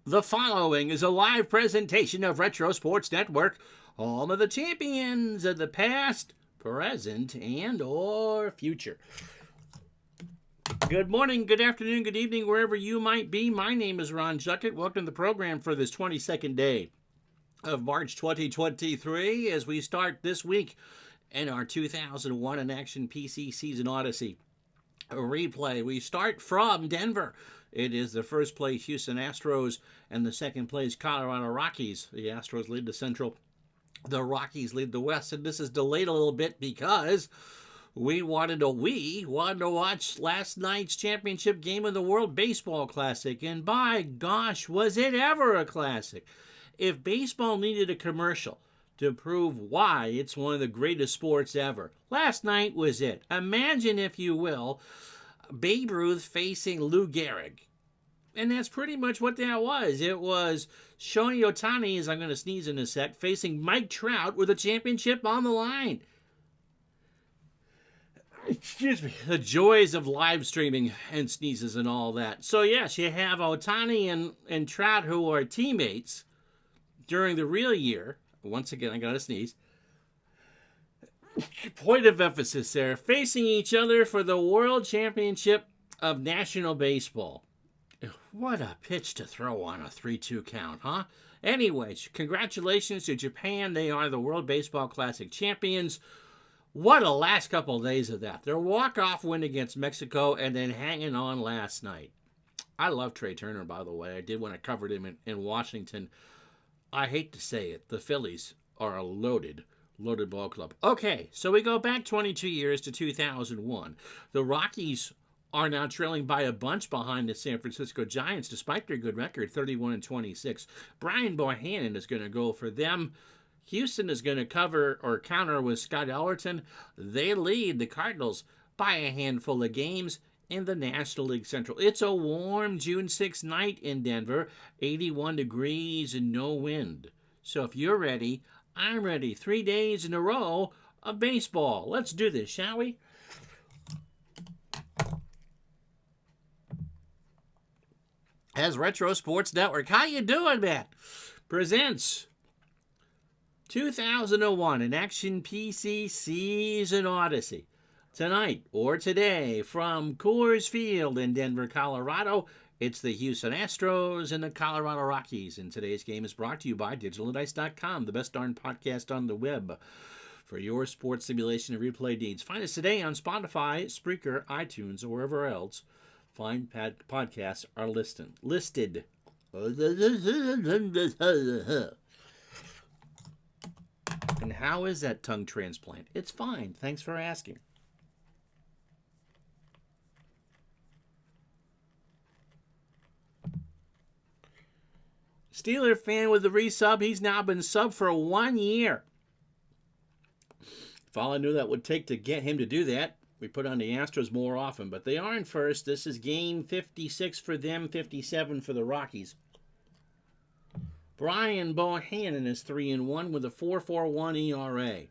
The following is a live presentation of Retro Sports Network, home of the champions of the past, present, and or future. Good morning, good afternoon, good evening, wherever you might be. My name is Ron Juckett. Welcome to the program for this 22nd day of March 2023 as we start this week in our 2001 in Action PC Season Odyssey replay. We start from Denver. It is the first place Houston Astros and the second place Colorado Rockies. The Astros lead the Central, the Rockies lead the West, and this is delayed a little bit because we wanted to watch last night's championship game of the World Baseball Classic, and by gosh, was it ever a classic. If baseball needed a commercial to prove why it's one of the greatest sports ever, last night was it. Imagine, if you will, Babe Ruth facing Lou Gehrig. And that's pretty much what that was. It was Shohei Ohtani, as I'm going to sneeze in a sec, facing Mike Trout with a championship on the line. Excuse me. The joys of live streaming and sneezes and all that. So yes, you have Ohtani and Trout, who are teammates during the real year. Once again, I got to sneeze. Point of emphasis there. Facing each other for the World Championship of National Baseball. What a pitch to throw on a 3-2 count, huh? Anyways, congratulations to Japan. They are the World Baseball Classic champions. What a last couple of days of that. Their walk-off win against Mexico and then hanging on last night. I love Trey Turner, by the way. I did when I covered him in Washington. I hate to say it, the Phillies are a loaded ball club. Okay, so we go back 22 years to 2001. The Rockies are now trailing by a bunch behind the San Francisco Giants, despite their good record, 31-26. Brian Bohannon is going to go for them. Houston is going to cover or counter with Scott Ellerton. They lead the Cardinals by a handful of games in the National League Central. It's a warm June 6th night in Denver, 81 degrees and no wind. So if you're ready, I'm ready. 3 days in a row of baseball. Let's do this, shall we? As Retro Sports Network, how you doing, man? Presents 2001 in Action PC Season Odyssey. Tonight or today from Coors Field in Denver, Colorado, it's the Houston Astros and the Colorado Rockies. And today's game is brought to you by DigitalDice.com, the best darn podcast on the web for your sports simulation and replay needs. Find us today on Spotify, Spreaker, iTunes, or wherever else fine podcasts are listed. And how is that tongue transplant? It's fine. Thanks for asking. Steeler fan with the resub. He's now been subbed for 1 year. If all I knew that would take to get him to do that, we put on the Astros more often. But they are in first. This is game 56 for them, 57 for the Rockies. Brian Bohannon is 3-1 with a 4.41 ERA.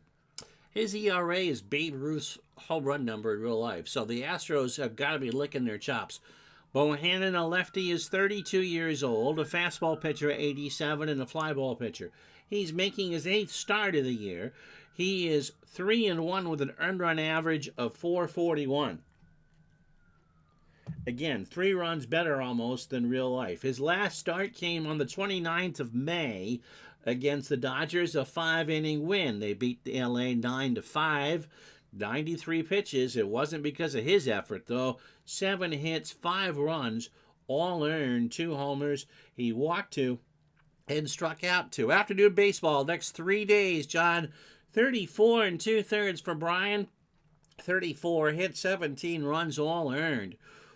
His ERA is Babe Ruth's home run number in real life. So the Astros have got to be licking their chops. Bohannon, a lefty, is 32 years old, a fastball pitcher, 87, and a flyball pitcher. He's making his 8th start of the year. He is 3-1 with an earned run average of 441. Again, 3 runs better almost than real life. His last start came on the 29th of May against the Dodgers, a 5-inning win. They beat the LA 9-5. 93 pitches. It wasn't because of his effort, though. 7 hits, 5 runs, all earned, 2 homers. He walked 2 and struck out 2. Afternoon baseball, next 3 days, John. 34 2/3 for Brian. 34 hits, 17 runs, all earned.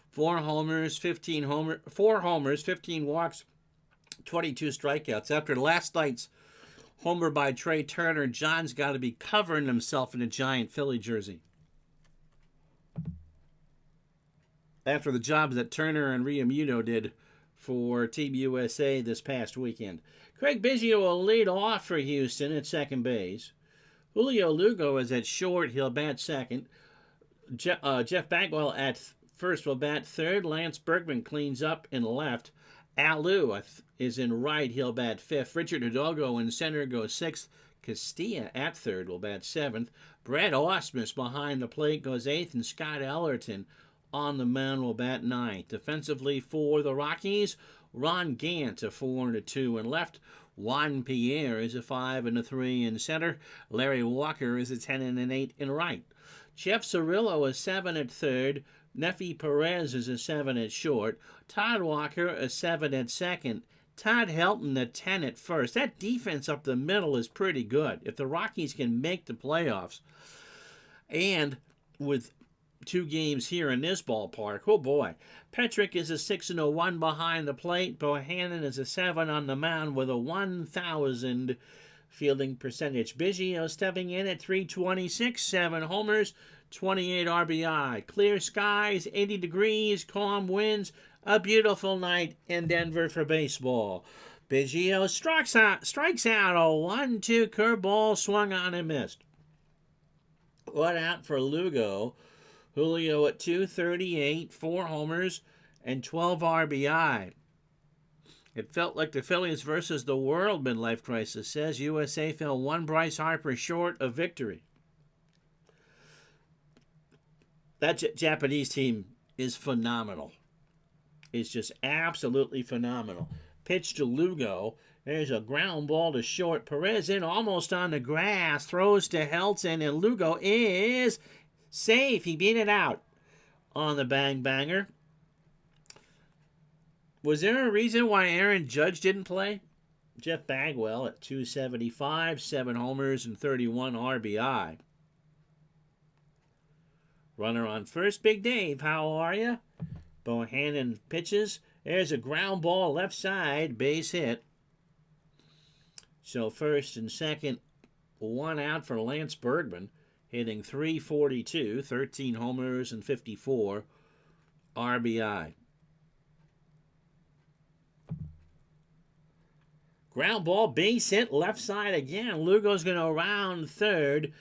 4 homers, 15 walks, 22 strikeouts. After last night's homer by Trey Turner, John's got to be covering himself in a giant Philly jersey. After the job that Turner and Realmuto did for Team USA this past weekend. Craig Biggio will lead off for Houston at second base. Julio Lugo is at short. He'll bat second. Jeff Bagwell at first will bat third. Lance Bergman cleans up in left. Alou is in right. He'll bat fifth. Richard Hidalgo in center goes sixth. Castilla at third will bat seventh. Brett Ausmus behind the plate goes eighth. And Scott Ellerton on the mound will bat ninth. Defensively for the Rockies, Ron Gant a 4 and a 2 in left. Juan Pierre is a 5 and a 3 in center. Larry Walker is a 10 and an 8 in right. Jeff Cirillo a 7 at third. Nefi Perez is a 7 at short. Todd Walker a 7 at second. Todd Helton a 10 at first. That defense up the middle is pretty good. If the Rockies can make the playoffs, and with 2 games here in this ballpark, oh boy. Petrick is a 6 and a 1 behind the plate. Bohannon is a 7 on the mound with a 1,000 fielding percentage. Biggio stepping in at .326, 7 homers, 28 RBI. Clear skies, 80 degrees, calm winds. A beautiful night in Denver for baseball. Biggio strikes out a 1-2 curveball, swung on and missed. One out for Lugo. Julio at .238, 4 homers, and 12 RBI. It felt like the Phillies versus the world, midlife crisis says. USA fell 1 Bryce Harper short of victory. That Japanese team is phenomenal. It's just absolutely phenomenal. Pitch to Lugo. There's a ground ball to short. Perez in almost on the grass. Throws to Helton, and Lugo is safe. He beat it out on the bang-banger. Was there a reason why Aaron Judge didn't play? Jeff Bagwell at .275, 7 homers, and 31 RBI. Runner on first. Big Dave, how are you? Bohannon pitches. There's a ground ball left side, base hit. So first and second, 1 out for Lance Bergman, hitting .342, 13 homers and 54 RBI. Ground ball, base hit, left side again. Lugo's going to round third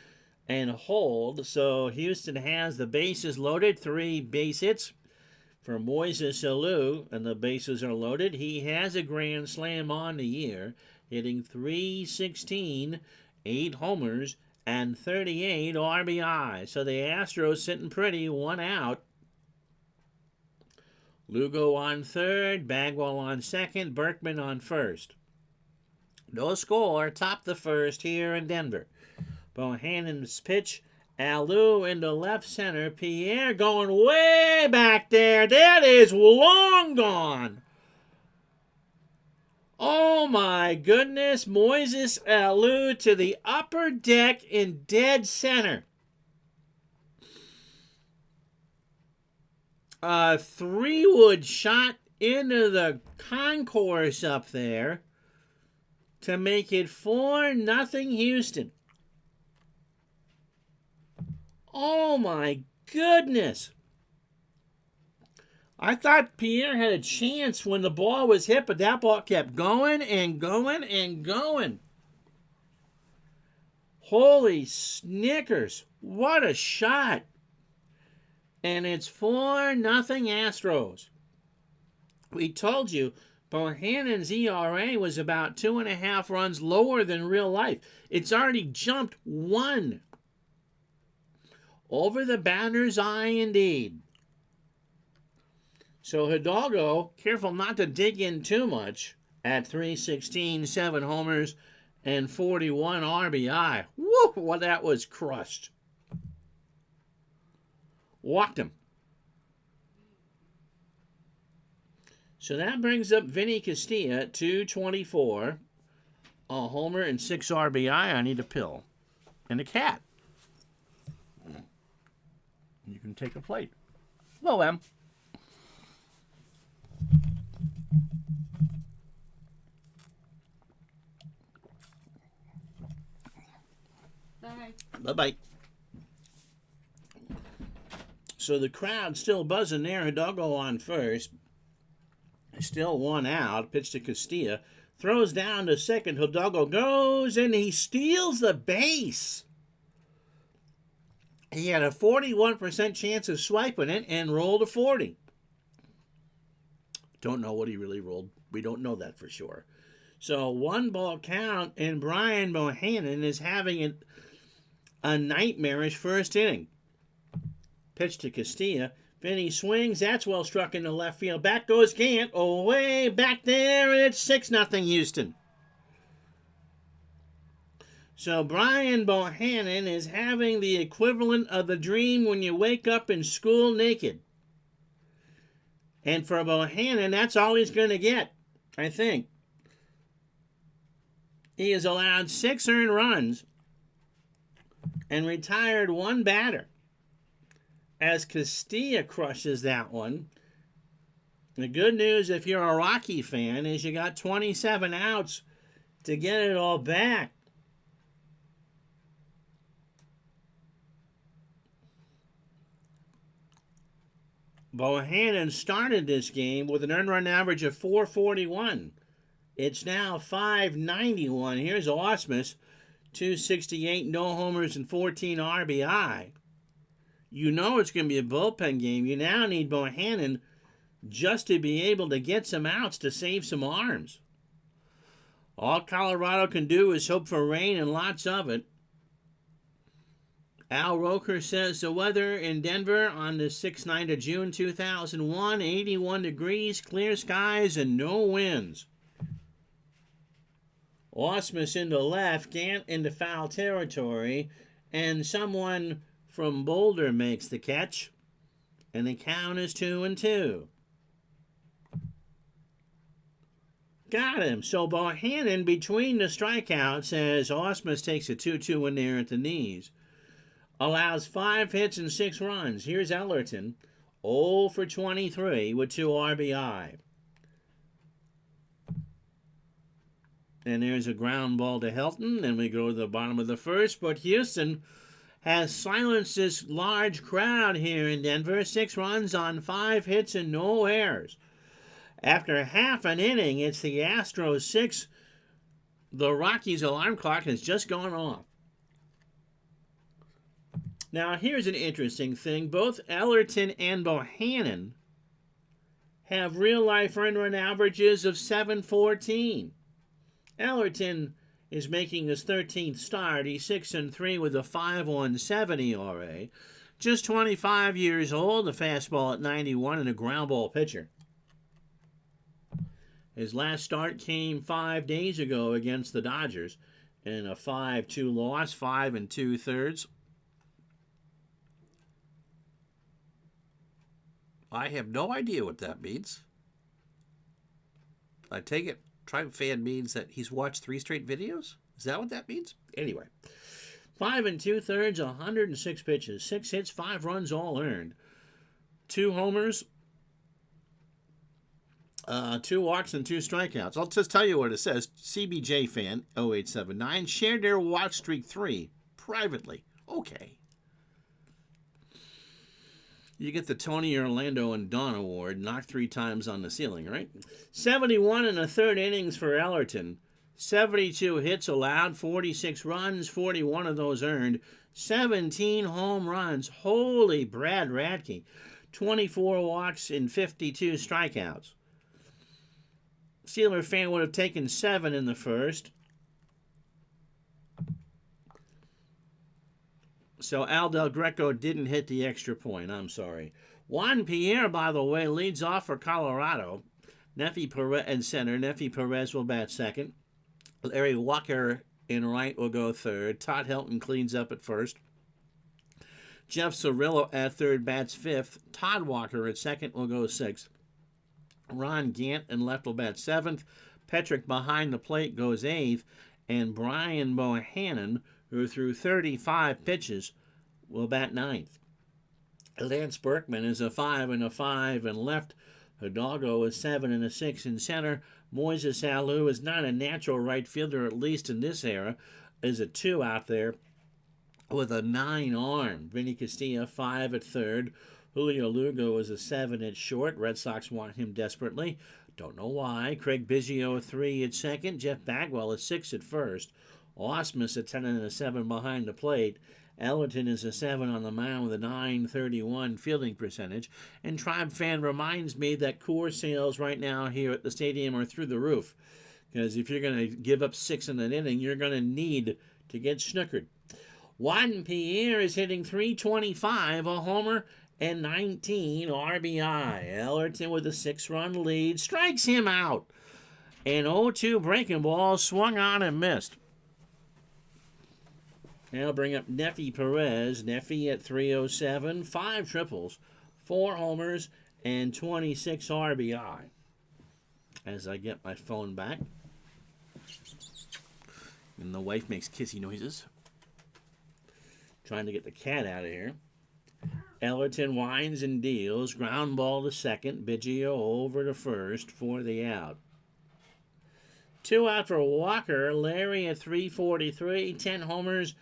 and hold. So Houston has the bases loaded, 3 base hits for Moises Alou, and the bases are loaded. He has a grand slam on the year, hitting .316, 8 homers, and 38 RBI. So the Astros sitting pretty, 1 out. Lugo on third, Bagwell on second, Berkman on first. No score, top the first here in Denver. Bohannon's pitch. Alou into left center. Pierre going way back there. That is long gone. Oh my goodness. Moises Alou to the upper deck in dead center. A 3-wood shot into the concourse up there to make it 4-0 Houston. Oh my goodness. I thought Pierre had a chance when the ball was hit, but that ball kept going and going and going. Holy Snickers. What a shot. And it's 4-0 Astros. We told you Bohannon's ERA was about 2.5 runs lower than real life. It's already jumped 1. Over the batter's eye, indeed. So Hidalgo, careful not to dig in too much, at .316, 7 homers, and 41 RBI. Woo! Well, that was crushed. Walked him. So that brings up Vinny Castilla at .224, a homer and 6 RBI. I need a pill and a cat. You can take a plate. Hello, Em. Bye. Bye-bye. So the crowd's still buzzing there. Hidalgo on first. Still 1 out. Pitch to Castilla. Throws down to second. Hidalgo goes and he steals the base. He had a 41% chance of swiping it and rolled a 40. Don't know what he really rolled. We don't know that for sure. So 1-ball count, and Brian Bohannon is having a nightmarish first inning. Pitch to Castilla. Vinny swings. That's well struck into left field. Back goes Gant. Away back there. It's 6-0 Houston. So Brian Bohannon is having the equivalent of the dream when you wake up in school naked. And for Bohannon, that's all he's going to get, I think. He has allowed 6 earned runs and retired 1 batter, as Castilla crushes that one. The good news, if you're a Rocky fan, is you got 27 outs to get it all back. Bohannon started this game with an earned run average of 441. It's now 591. Here's Ausmus, 268, no homers and 14 RBI. You know it's going to be a bullpen game. You now need Bohannon just to be able to get some outs to save some arms. All Colorado can do is hope for rain and lots of it. Al Roker says the weather in Denver on the 6th night of June 2001, 81 degrees, clear skies, and no winds. Ausmus into left, Gant into foul territory, and someone from Boulder makes the catch, and the count is 2-2. Got him. So Bohannon, between the strikeouts, as Ausmus takes a 2-2 in there at the knees, allows 5 hits and 6 runs. Here's Ellerton, 0 for 23 with 2 RBI. And there's a ground ball to Helton. Then we go to the bottom of the first. But Houston has silenced this large crowd here in Denver. 6 runs on 5 hits and no errors. After half an inning, it's the Astros 6. The Rockies' alarm clock has just gone off. Now, here's an interesting thing. Both Ellerton and Bohannon have real-life earned run averages of 714. Ellerton is making his 13th start. He's 6-3 with a 5.17 ERA. Just 25 years old, a fastball at 91, and a ground ball pitcher. His last start came 5 days ago against the Dodgers in a 5-2 loss, 5 2/3. I have no idea what that means. I take it Tribe fan means that he's watched 3 straight videos? Is that what that means? Anyway, 5 2/3, 106 pitches, 6 hits, 5 runs, all earned. 2 homers, 2 walks, and 2 strikeouts. I'll just tell you what it says. CBJ fan 0879 shared their watch streak 3 privately. Okay. You get the Tony Orlando and Don Award, knocked 3 times on the ceiling, right? 71 1/3 innings for Ellerton. 72 hits allowed, 46 runs, 41 of those earned, 17 home runs. Holy Brad Radke. 24 walks and 52 strikeouts. Steeler fan would have taken 7 in the first. So Al Del Greco didn't hit the extra point. I'm sorry. Juan Pierre, by the way, leads off for Colorado. Nefi Perez in center. Nefi Perez will bat second. Larry Walker in right will go third. Todd Helton cleans up at first. Jeff Cirillo at third bats fifth. Todd Walker at second will go sixth. Ron Gant in left will bat seventh. Petrick behind the plate goes eighth. And Brian Bohannon, who threw 35 pitches, will bat ninth. Lance Berkman is a 5 and a 5 in left. Hidalgo is 7 and a 6 in center. Moises Alou is not a natural right fielder, at least in this era, is a 2 out there with a 9 arm. Vinny Castilla 5 at third. Julio Lugo is a 7 at short. Red Sox want him desperately. Don't know why. Craig Biggio 3 at second. Jeff Bagwell is 6 at first. Ausmus at 10 and a 7 behind the plate. Ellerton is a 7 on the mound with a .931 fielding percentage. And Tribe Fan reminds me that core sales right now here at the stadium are through the roof. Because if you're going to give up 6 in an inning, you're going to need to get snookered. Juan Pierre is hitting .325, a homer, and 19 RBI. Ellerton with a 6-run lead strikes him out. An 0-2 breaking ball swung on and missed. Now bring up Neffy Perez. Neffy at .307, 5 triples, 4 homers, and 26 RBI. As I get my phone back. And the wife makes kissy noises. Trying to get the cat out of here. Ellerton winds and deals. Ground ball to second. Biggio over to first for the out. 2 out for Walker. Larry at .343, 10 homers,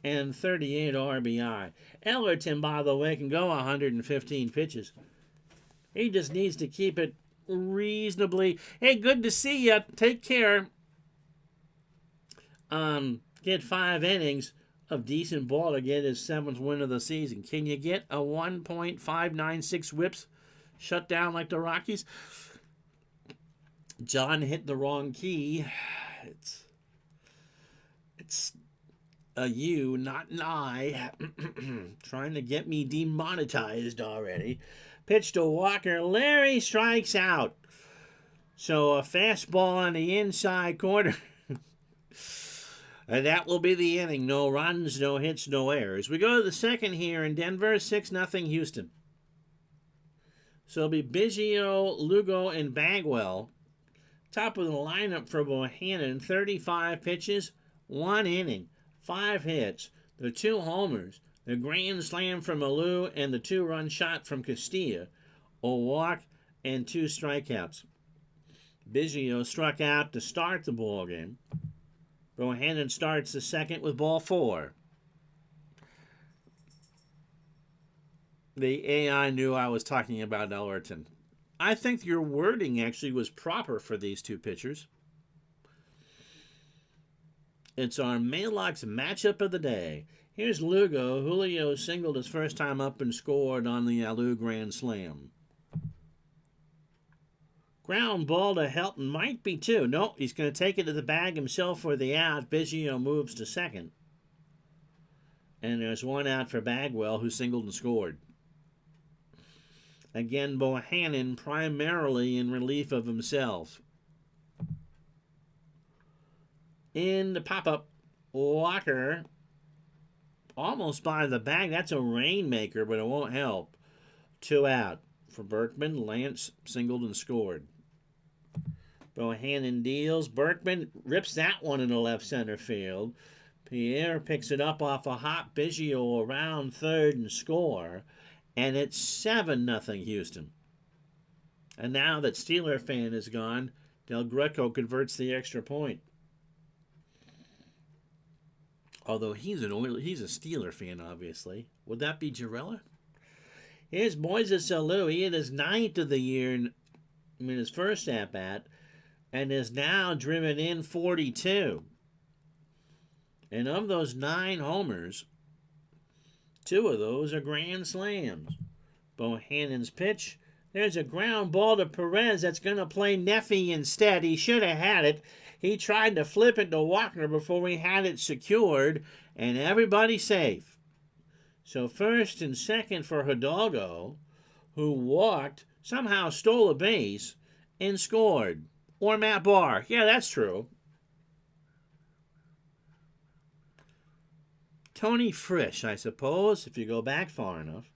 and 38 RBI. Ellerton, by the way, can go 115 pitches. He just needs to keep it reasonably. Hey, good to see you. Take care. Get 5 innings of decent ball to get his 7th win of the season. Can you get a 1.596 whips shut down like the Rockies? John hit the wrong key. It's a U, not an I. Trying to get me demonetized already. Pitch to Walker. Larry strikes out. So a fastball on the inside corner. And that will be the inning. No runs, no hits, no errors. We go to the second here in Denver, 6-0 Houston. So it'll be Biggio, Lugo, and Bagwell. Top of the lineup for Bohannon, 35 pitches, 1 inning, 5 hits, the 2 homers, the grand slam from Alou, and the 2-run shot from Castilla, a walk, and 2 strikeouts. Biggio struck out to start the ball game. Bohannon starts the second with ball 4. The AI knew I was talking about Ellerton. I think your wording actually was proper for these 2 pitchers. It's our Mailbox matchup of the day. Here's Lugo. Julio singled his first time up and scored on the Alou grand slam. Ground ball to Helton might be 2. No, he's going to take it to the bag himself for the out. Biggio moves to second. And there's 1 out for Bagwell, who singled and scored. Again, Bohannon primarily in relief of himself. In the pop-up, Walker almost by the bag. That's a rainmaker, but it won't help. 2 out for Berkman. Lance singled and scored. Bohannon deals. Berkman rips that one in the left center field. Pierre picks it up off a hop. Biggio around third and score. And it's 7-0 Houston. And now that Steeler fan is gone, Del Greco converts the extra point. Although he's a Steeler fan, obviously. Would that be Jarella? Here's Moises Alou. He hit his 9th of the year in his first at-bat, and is now driven in 42. And of those 9 homers, 2 of those are grand slams. Bohannon's pitch. There's a ground ball to Perez that's going to play Neffy instead. He should have had it. He tried to flip it to Walker before he had it secured, and everybody's safe. So first and second for Hidalgo, who walked, somehow stole a base, and scored. Or Matt Barr. Yeah, that's true. Tony Frisch, I suppose, if you go back far enough.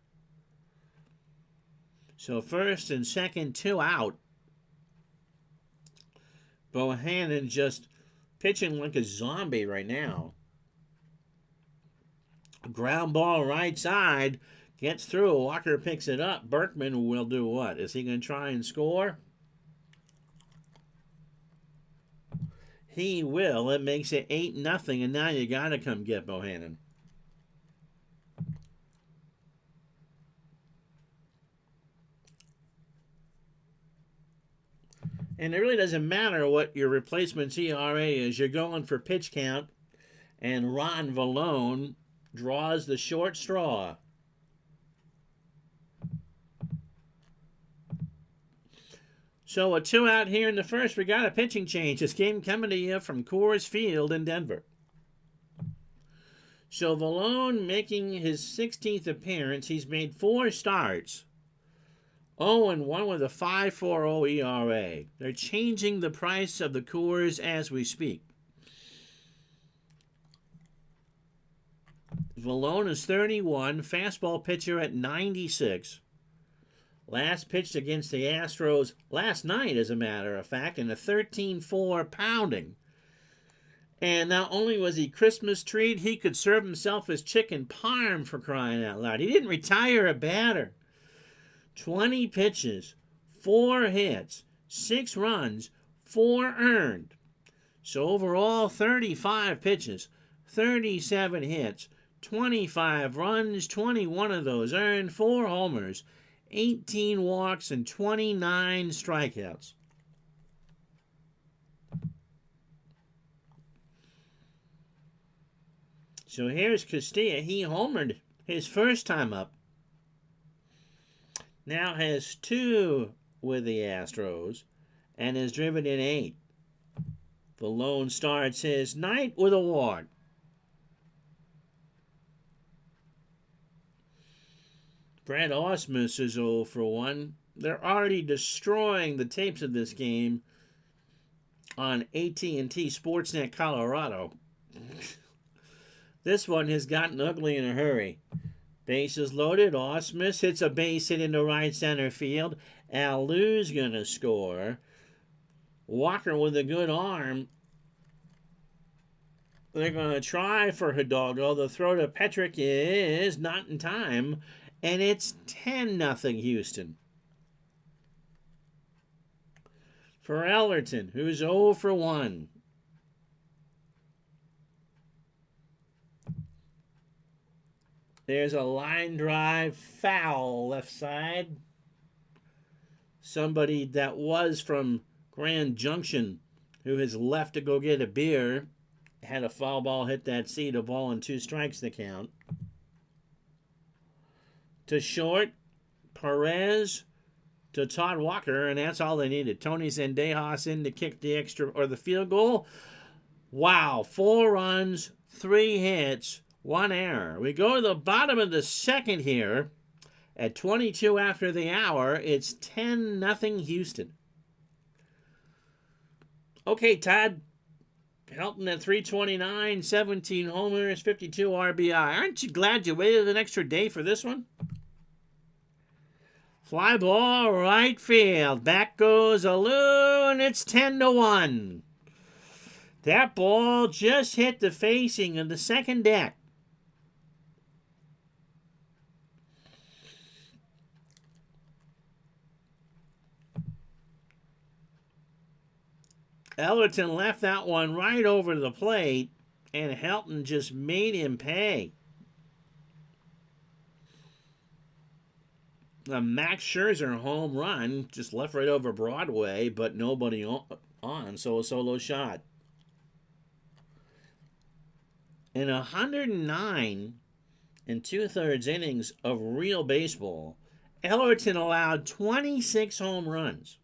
So first and second, 2 out. Bohannon just pitching like a zombie right now. Ground ball right side. Gets through. Walker picks it up. Berkman will do what? Is he going to try and score? He will. It makes it 8-0, and now you got to come get Bohannon. And it really doesn't matter what your replacement's ERA is. You're going for pitch count. And Ron Vallone draws the short straw. So a 2 out here in the first. We got a pitching change. This game coming to you from Coors Field in Denver. So Vallone making his 16th appearance. He's made 4 starts. 0-1 with a 5.40 ERA. They're changing the price of the Coors as we speak. Vallone is 31. Fastball pitcher at 96. Last pitched against the Astros last night, as a matter of fact, in a 13-4 pounding. And not only was he Christmas treat, he could serve himself his chicken parm, for crying out loud. He didn't retire a batter. 20 pitches, 4 hits, 6 runs, 4 earned. So overall, 35 pitches, 37 hits, 25 runs, 21 of those earned, 4 homers, 18 walks, and 29 strikeouts. So here's Castilla. He homered his first time up. Now has 2 with the Astros and has driven in 8. Vallone starts his night with a walk. Brad Ausmus is 0 for 1. They're already destroying the tapes of this game on AT&T Sportsnet Colorado. This one has gotten ugly in a hurry. Bases loaded. Ausmus hits a base hit into right center field. Alou's going to score. Walker with a good arm. They're going to try for Hidalgo. The throw to Petrick is not in time. And it's 10-0 Houston. For Ellerton, who's 0 for 1. There's a line drive foul left side. Somebody that was from Grand Junction who has left to go get a beer had a foul ball hit that seat. A ball and 2 strikes to count. To short, Perez to Todd Walker, and that's all they needed. Tony Zendejas in to kick the extra or the field goal. Wow, 4 runs, 3 hits, 1 error. We go to the bottom of the second here. At 22 after the hour, it's 10-0 Houston. Okay, Todd. Helton at 329, 17 homers, 52 RBI. Aren't you glad you waited an extra day for this one? Fly ball, right field. Back goes Alou, and it's 10-1. That ball just hit the facing of the second deck. Ellerton left that one right over the plate, and Helton just made him pay. A Max Scherzer home run, just left right over Broadway, but nobody on, so a solo shot. In 109 2/3 innings of real baseball, Ellerton allowed 26 home runs.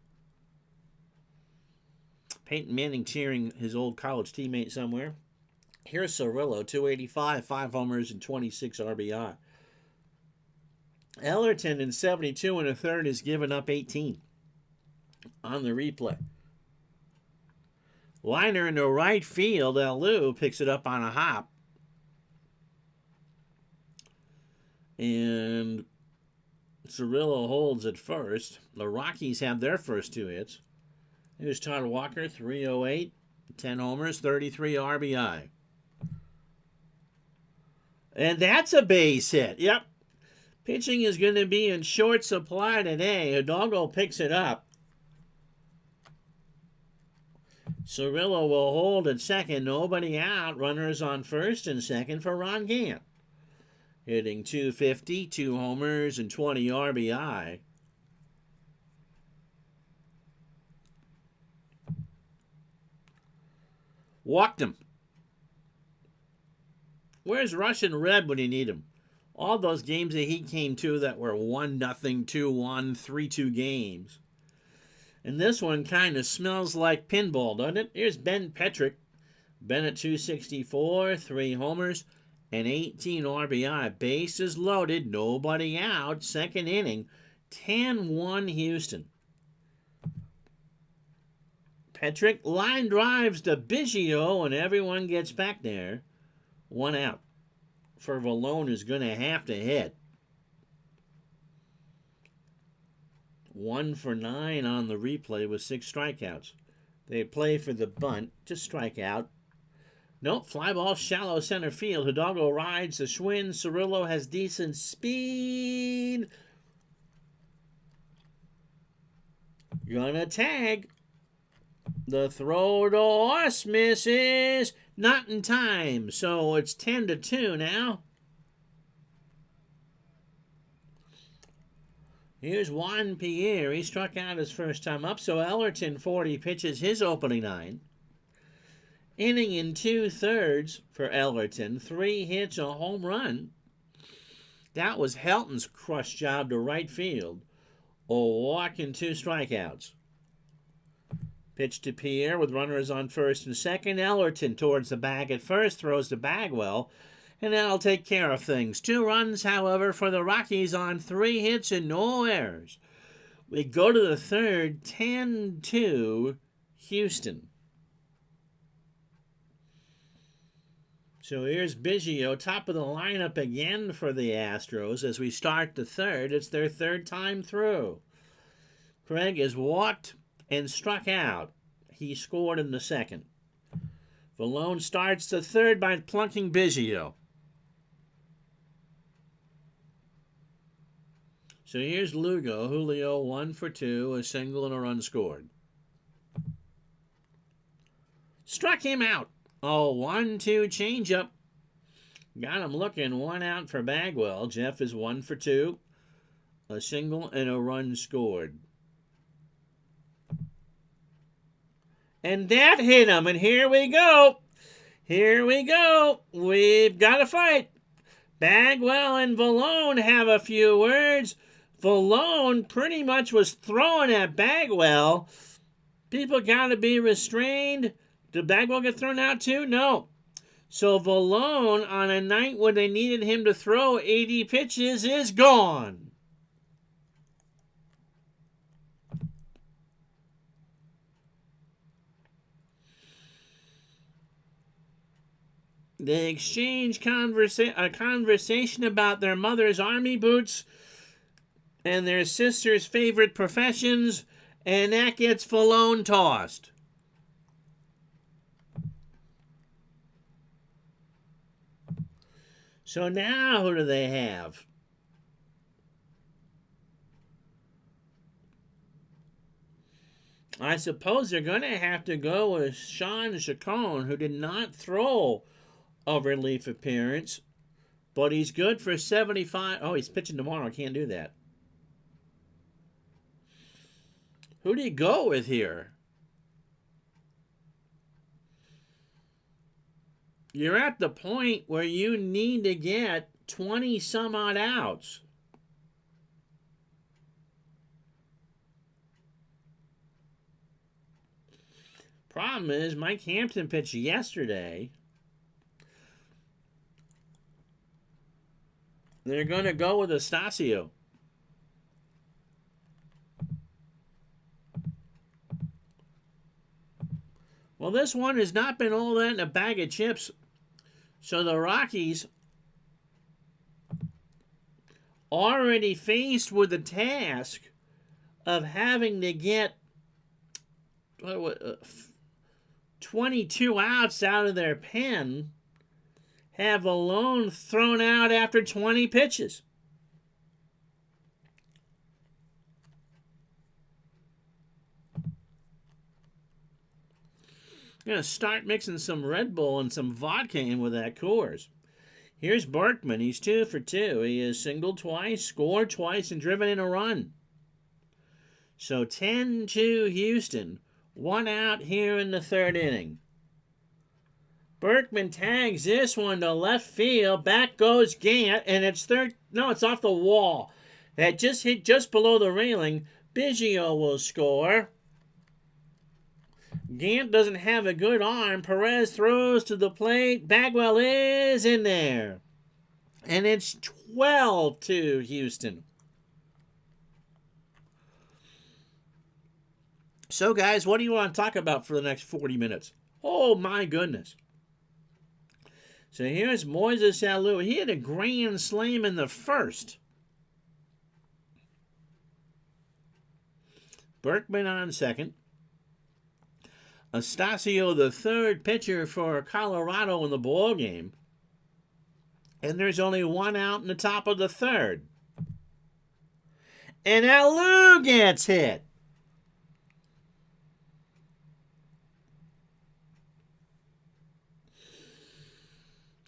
Peyton Manning cheering his old college teammate somewhere. Here's Cirillo, 285, 5 homers, and 26 RBI. Ellerton in 72 1/3 has given up 18 on the replay. Liner into right field. Alou picks it up on a hop. And Cirillo holds at first. The Rockies have their first 2 hits. Here's Todd Walker, 308, 10 homers, 33 RBI. And that's a base hit. Yep. Pitching is going to be in short supply today. Hidalgo picks it up. Cirillo will hold at second. Nobody out. Runners on first and second for Ron Gant. Hitting .250, 2 homers, and 20 RBI. Walked him. Where's Russian Red when you need him? All those games that he came to that were 1-0, 2-1, 3-2 games. And this one kind of smells like pinball, doesn't it? Here's Ben Petrick. Ben at 264, 3 homers, and 18 RBI. Bases loaded, nobody out. Second inning, 10-1 Houston. Petrick line drives to Biggio, and everyone gets back there. 1 out. For Valone is going to have to hit. 1 for 9 on the replay with 6 strikeouts. They play for the bunt to strike out. Nope, fly ball shallow center field. Hidalgo rides the Schwinn. Cirillo has decent speed. Gonna tag. The throw to Oss misses. Not in time, so it's 10-2 now. Here's Juan Pierre. He struck out his first time up, so Ellerton 40 pitches his opening 9. Inning in 2/3 for Ellerton. 3 hits, a home run. That was Helton's crush job to right field. A walk and 2 strikeouts. Pitch to Pierre with runners on first and second. Ellerton towards the bag at first, throws to Bagwell, and that'll take care of things. 2 runs, however, for the Rockies on 3 hits and no errors. We go to the third, 10-2 Houston. So here's Biggio, top of the lineup again for the Astros as we start the third. It's their 3rd time through. Craig has walked and struck out. He scored in the 2nd. Valone starts the 3rd by plunking Biggio. So here's Lugo. Julio 1 for 2, a single and a run scored. Struck him out. Oh, 1-2 changeup. Got him looking. 1 out for Bagwell. Jeff is 1 for 2. A single and a run scored. And that hit him. And here we go. Here we go. We've got a fight. Bagwell and Valone have a few words. Valone pretty much was throwing at Bagwell. People got to be restrained. Did Bagwell get thrown out too? No. So Valone, on a night when they needed him to throw 80 pitches, is gone. They exchange a conversation about their mother's army boots and their sister's favorite professions, and that gets Valone tossed. So now who do they have? I suppose they're going to have to go with Sean Chacon, who did not throw a relief appearance, but he's good for 75. Oh, he's pitching tomorrow. I can't do that. Who do you go with here? You're at the point where you need to get 20 some odd outs. Problem is, Mike Hampton pitched yesterday. They're going to go with Estacio. Well, this one has not been all that in a bag of chips. So the Rockies, already faced with the task of having to get 22 outs out of their pen, have Valone thrown out after 20 pitches. I'm going to start mixing some Red Bull and some vodka in with that Coors. Here's Berkman. He's 2 for 2. He has singled twice, scored twice, and driven in a run. So 10-2 Houston. 1 out here in the 3rd inning. Berkman tags this one to left field. Back goes Gant, and it's third. No, it's off the wall. That just hit just below the railing. Biggio will score. Gant doesn't have a good arm. Perez throws to the plate. Bagwell is in there. And it's 12-2 Houston. So, guys, what do you want to talk about for the next 40 minutes? Oh, my goodness. So here's Moises Alou. He had a grand slam in the first. Berkman on second. Astacio, the third pitcher for Colorado in the ball game. And there's only one out in the top of the third. And Alou gets hit.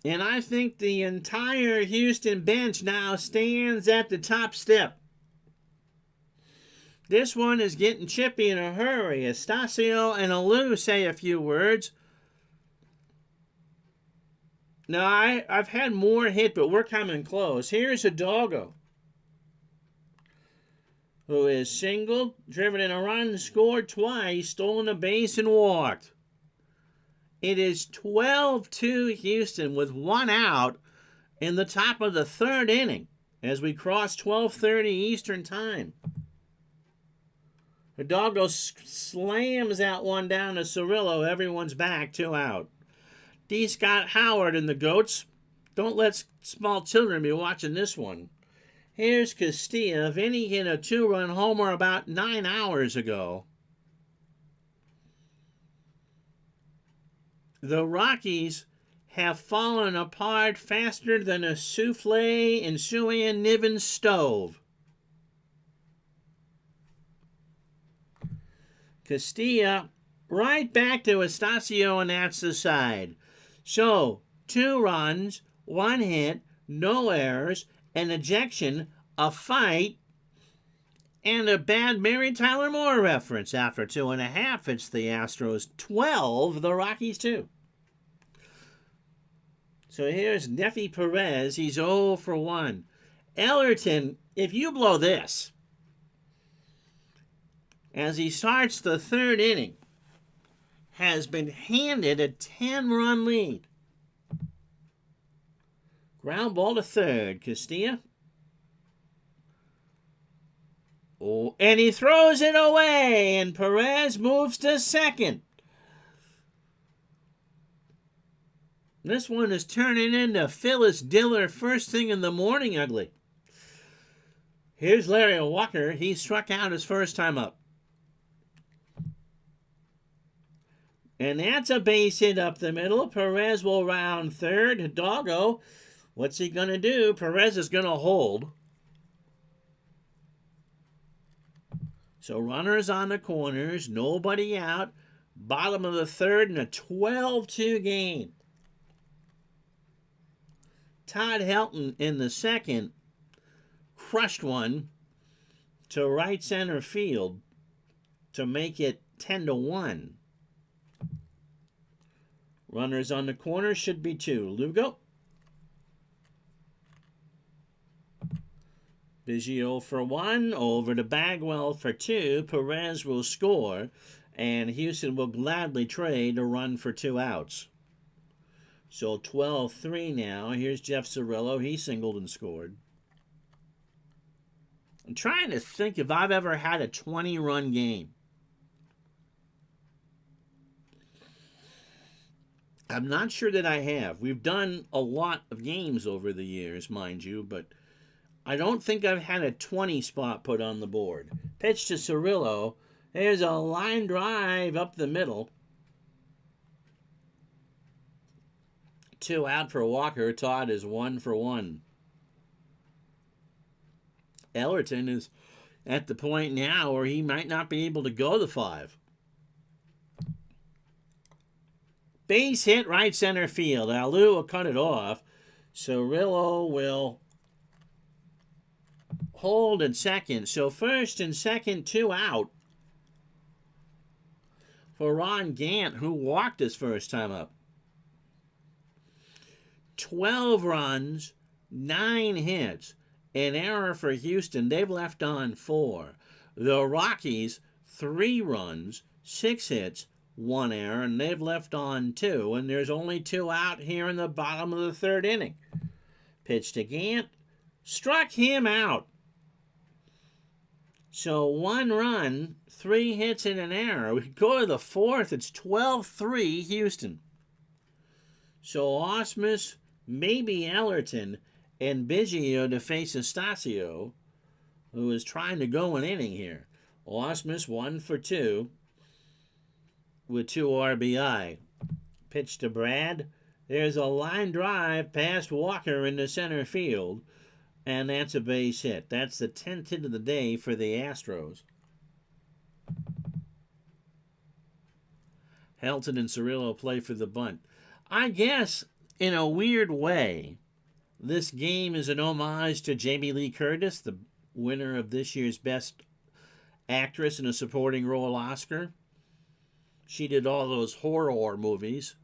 And I think the entire Houston bench now stands at the top step. This one is getting chippy in a hurry. Astacio and Alou say a few words. Now, I've had more hit, but we're coming close. Here's Hidalgo, who is singled, driven in a run, scored twice, stolen a base, and walked. It is 12-2 Houston with one out in the top of the third inning as we cross 12:30 Eastern Time. Hidalgo slams that one down to Cirillo. Everyone's back, 2 out. D. Scott Howard and the Goats. Don't let small children be watching this one. Here's Castilla. Vinny hit a 2-run homer about 9 hours ago. The Rockies have fallen apart faster than a souffle in Suan Niven's stove. Castilla right back to Astacio, and that's the side. So, 2 runs, 1 hit, no errors, an ejection, a fight, and a bad Mary Tyler Moore reference. After 2.5, it's the Astros 12, the Rockies 2. So here's Neffy Perez. He's 0 for 1. Ellerton, if you blow this, as he starts the third inning, has been handed a 10-run lead. Ground ball to third. Castilla. Oh, and he throws it away, and Perez moves to second. This one is turning into Phyllis Diller first thing in the morning ugly. Here's Larry Walker. He struck out his first time up. And that's a base hit up the middle. Perez will round third. Hidalgo, what's he going to do? Perez is going to hold. So runners on the corners, nobody out. Bottom of the third and a 12-2 game. Todd Helton in the second crushed one to right center field to make it 10-1. Runners on the corner should be 2. Lugo. Biggio for 1. Over to Bagwell for 2. Perez will score. And Houston will gladly trade a run for 2 outs. So 12-3 now. Here's Jeff Cirillo. He singled and scored. I'm trying to think if I've ever had a 20-run game. I'm not sure that I have. We've done a lot of games over the years, mind you, but I don't think I've had a 20 spot put on the board. Pitch to Cirillo. There's a line drive up the middle. 2 out for Walker. Todd is 1 for 1. Ellerton is at the point now where he might not be able to go the 5. Base hit right center field. Alou will cut it off. Cirillo will hold at second. So first and second, 2 out for Ron Gant, who walked his first time up. 12 runs, 9 hits. An error for Houston. They've left on 4. The Rockies, 3 runs, 6 hits, 1 error, and they've left on 2. And there's only 2 out here in the bottom of the 3rd inning. Pitched to Gant. Struck him out. So 1 run, 3 hits, and an error. We go to the 4th. It's 12-3 Houston. So Osmus, maybe Ellerton, and Biggio to face Estacio, who is trying to go an inning here. Osmus 1 for 2 with 2 RBI. Pitch to Brad. There's a line drive past Walker into center field, and that's a base hit. That's the 10th hit of the day for the Astros. Helton and Cirillo play for the bunt. I guess, in a weird way, this game is an homage to Jamie Lee Curtis, the winner of this year's Best Actress in a Supporting Role Oscar. She did all those horror movies.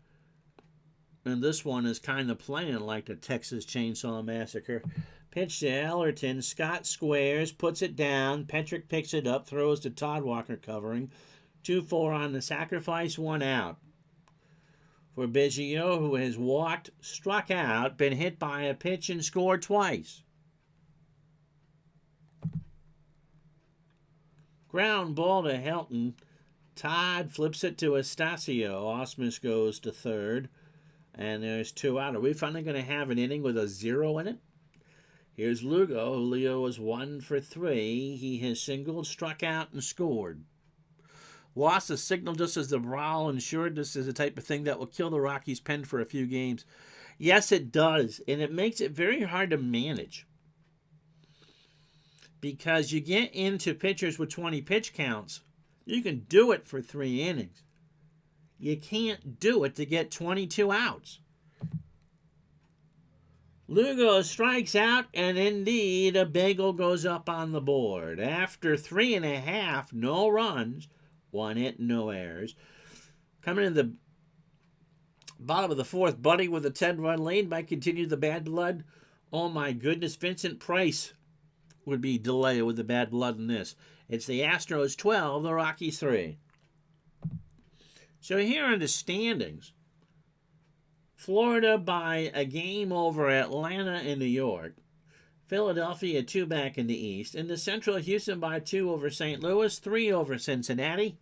And this one is kind of playing like the Texas Chainsaw Massacre. Pitch to Ellerton. Scott squares, puts it down. Petrick picks it up, throws to Todd Walker covering. 2-4 on the sacrifice, 1 out. For Biggio, who has walked, struck out, been hit by a pitch, and scored twice. Ground ball to Helton. Todd flips it to Estacio. Osmus goes to 3rd. And there's 2 out. Are we finally going to have an inning with a 0 in it? Here's Lugo. Julio was 1 for 3. He has singled, struck out, and scored. Lost a signal just as the brawl ensured this is the type of thing that will kill the Rockies' pen for a few games. Yes, it does. And it makes it very hard to manage. Because you get into pitchers with 20 pitch counts. You can do it for 3 innings. You can't do it to get 22 outs. Lugo strikes out, and indeed a bagel goes up on the board. After 3.5, no runs, 1 hit, no errors. Coming in the bottom of the 4th, Buddy with a 10-run lead might continue the bad blood. Oh my goodness, Vincent Price would be delayed with the bad blood in this. It's the Astros 12, the Rockies 3. So here are the standings. Florida by a game over Atlanta and New York. Philadelphia 2 back in the East. In the Central, Houston by 2 over St. Louis, 3 over Cincinnati,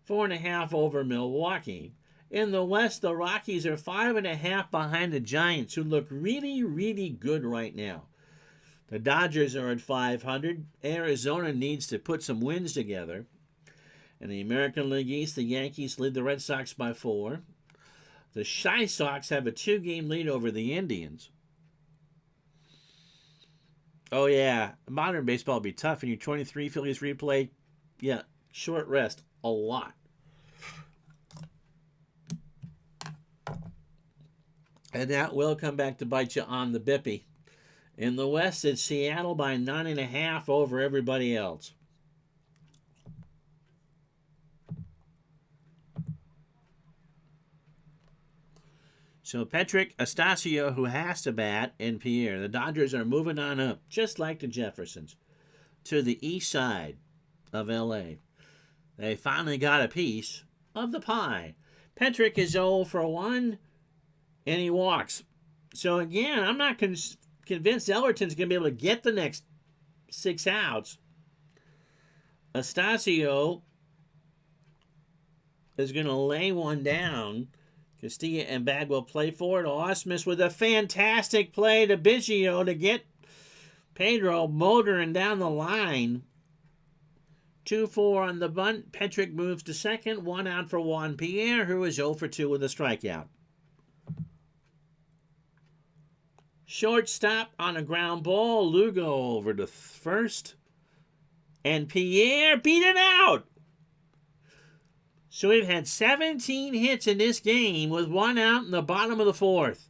4.5 over Milwaukee. In the West, the Rockies are 5.5 behind the Giants, who look really, really good right now. The Dodgers are at 500. Arizona needs to put some wins together. In the American League East, the Yankees lead the Red Sox by 4. The Shy Sox have a 2-game lead over the Indians. Oh, yeah. Modern baseball will be tough. In your 23 Phillies replay, yeah, short rest. A lot. And that will come back to bite you on the bippy. In the West, it's Seattle by 9.5 over everybody else. So Petrick, Estacio, who has to bat, and Pierre. The Dodgers are moving on up, just like the Jeffersons, to the east side of L.A. They finally got a piece of the pie. Petrick is 0 for 1, and he walks. So again, I'm not convinced Ellerton's going to be able to get the next 6 outs. Estacio is going to lay one down. Castilla and Bagwell play for it. Osmus with a fantastic play to Biggio to get Pedro motoring down the line. 2-4 on the bunt. Petrick moves to second. 1 out for Juan Pierre, who is 0 for 2 with a strikeout. Shortstop on a ground ball. Lugo over to first. And Pierre beat it out. So we've had 17 hits in this game with 1 out in the bottom of the 4th.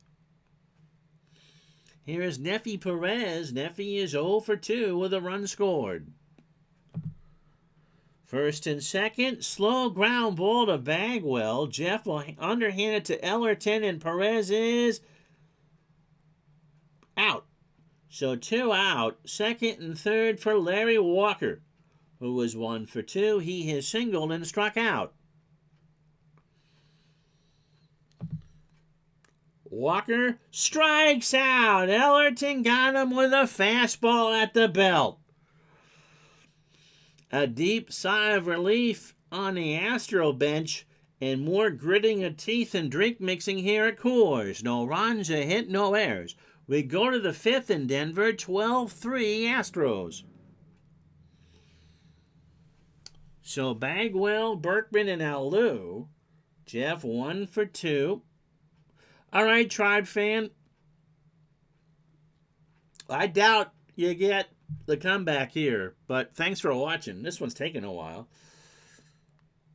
Here is Neffy Perez. Neffy is 0 for 2 with a run scored. First and second, slow ground ball to Bagwell. Jeff will underhand it to Ellerton, and Perez is Out. So 2 out. Second and third for Larry Walker, who was 1 for 2. He has singled and struck out. Walker strikes out. Ellerton got him with a fastball at the belt. A deep sigh of relief on the Astro bench, and more gritting of teeth and drink mixing here at Coors. No runs, a hit, no errors. We go to the 5th in Denver, 12-3 Astros. So Bagwell, Berkman, and Alou. Jeff 1 for 2. All right, Tribe fan. I doubt you get the comeback here, but thanks for watching. This one's taken a while.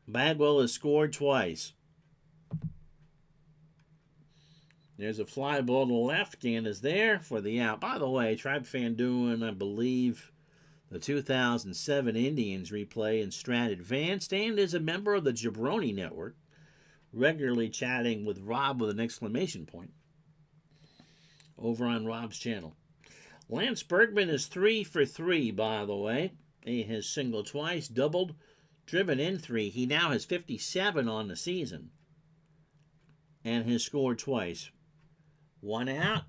Bagwell has scored twice. There's a fly ball to the left, and is there for the out. By the way, Tribe fan doing, I believe, the 2007 Indians replay in Strat Advanced, and is a member of the Jabroni Network, regularly chatting with Rob with an exclamation point over on Rob's channel. Lance Berkman is 3 for 3, by the way. He has singled twice, doubled, driven in 3. He now has 57 on the season and has scored twice. 1 out,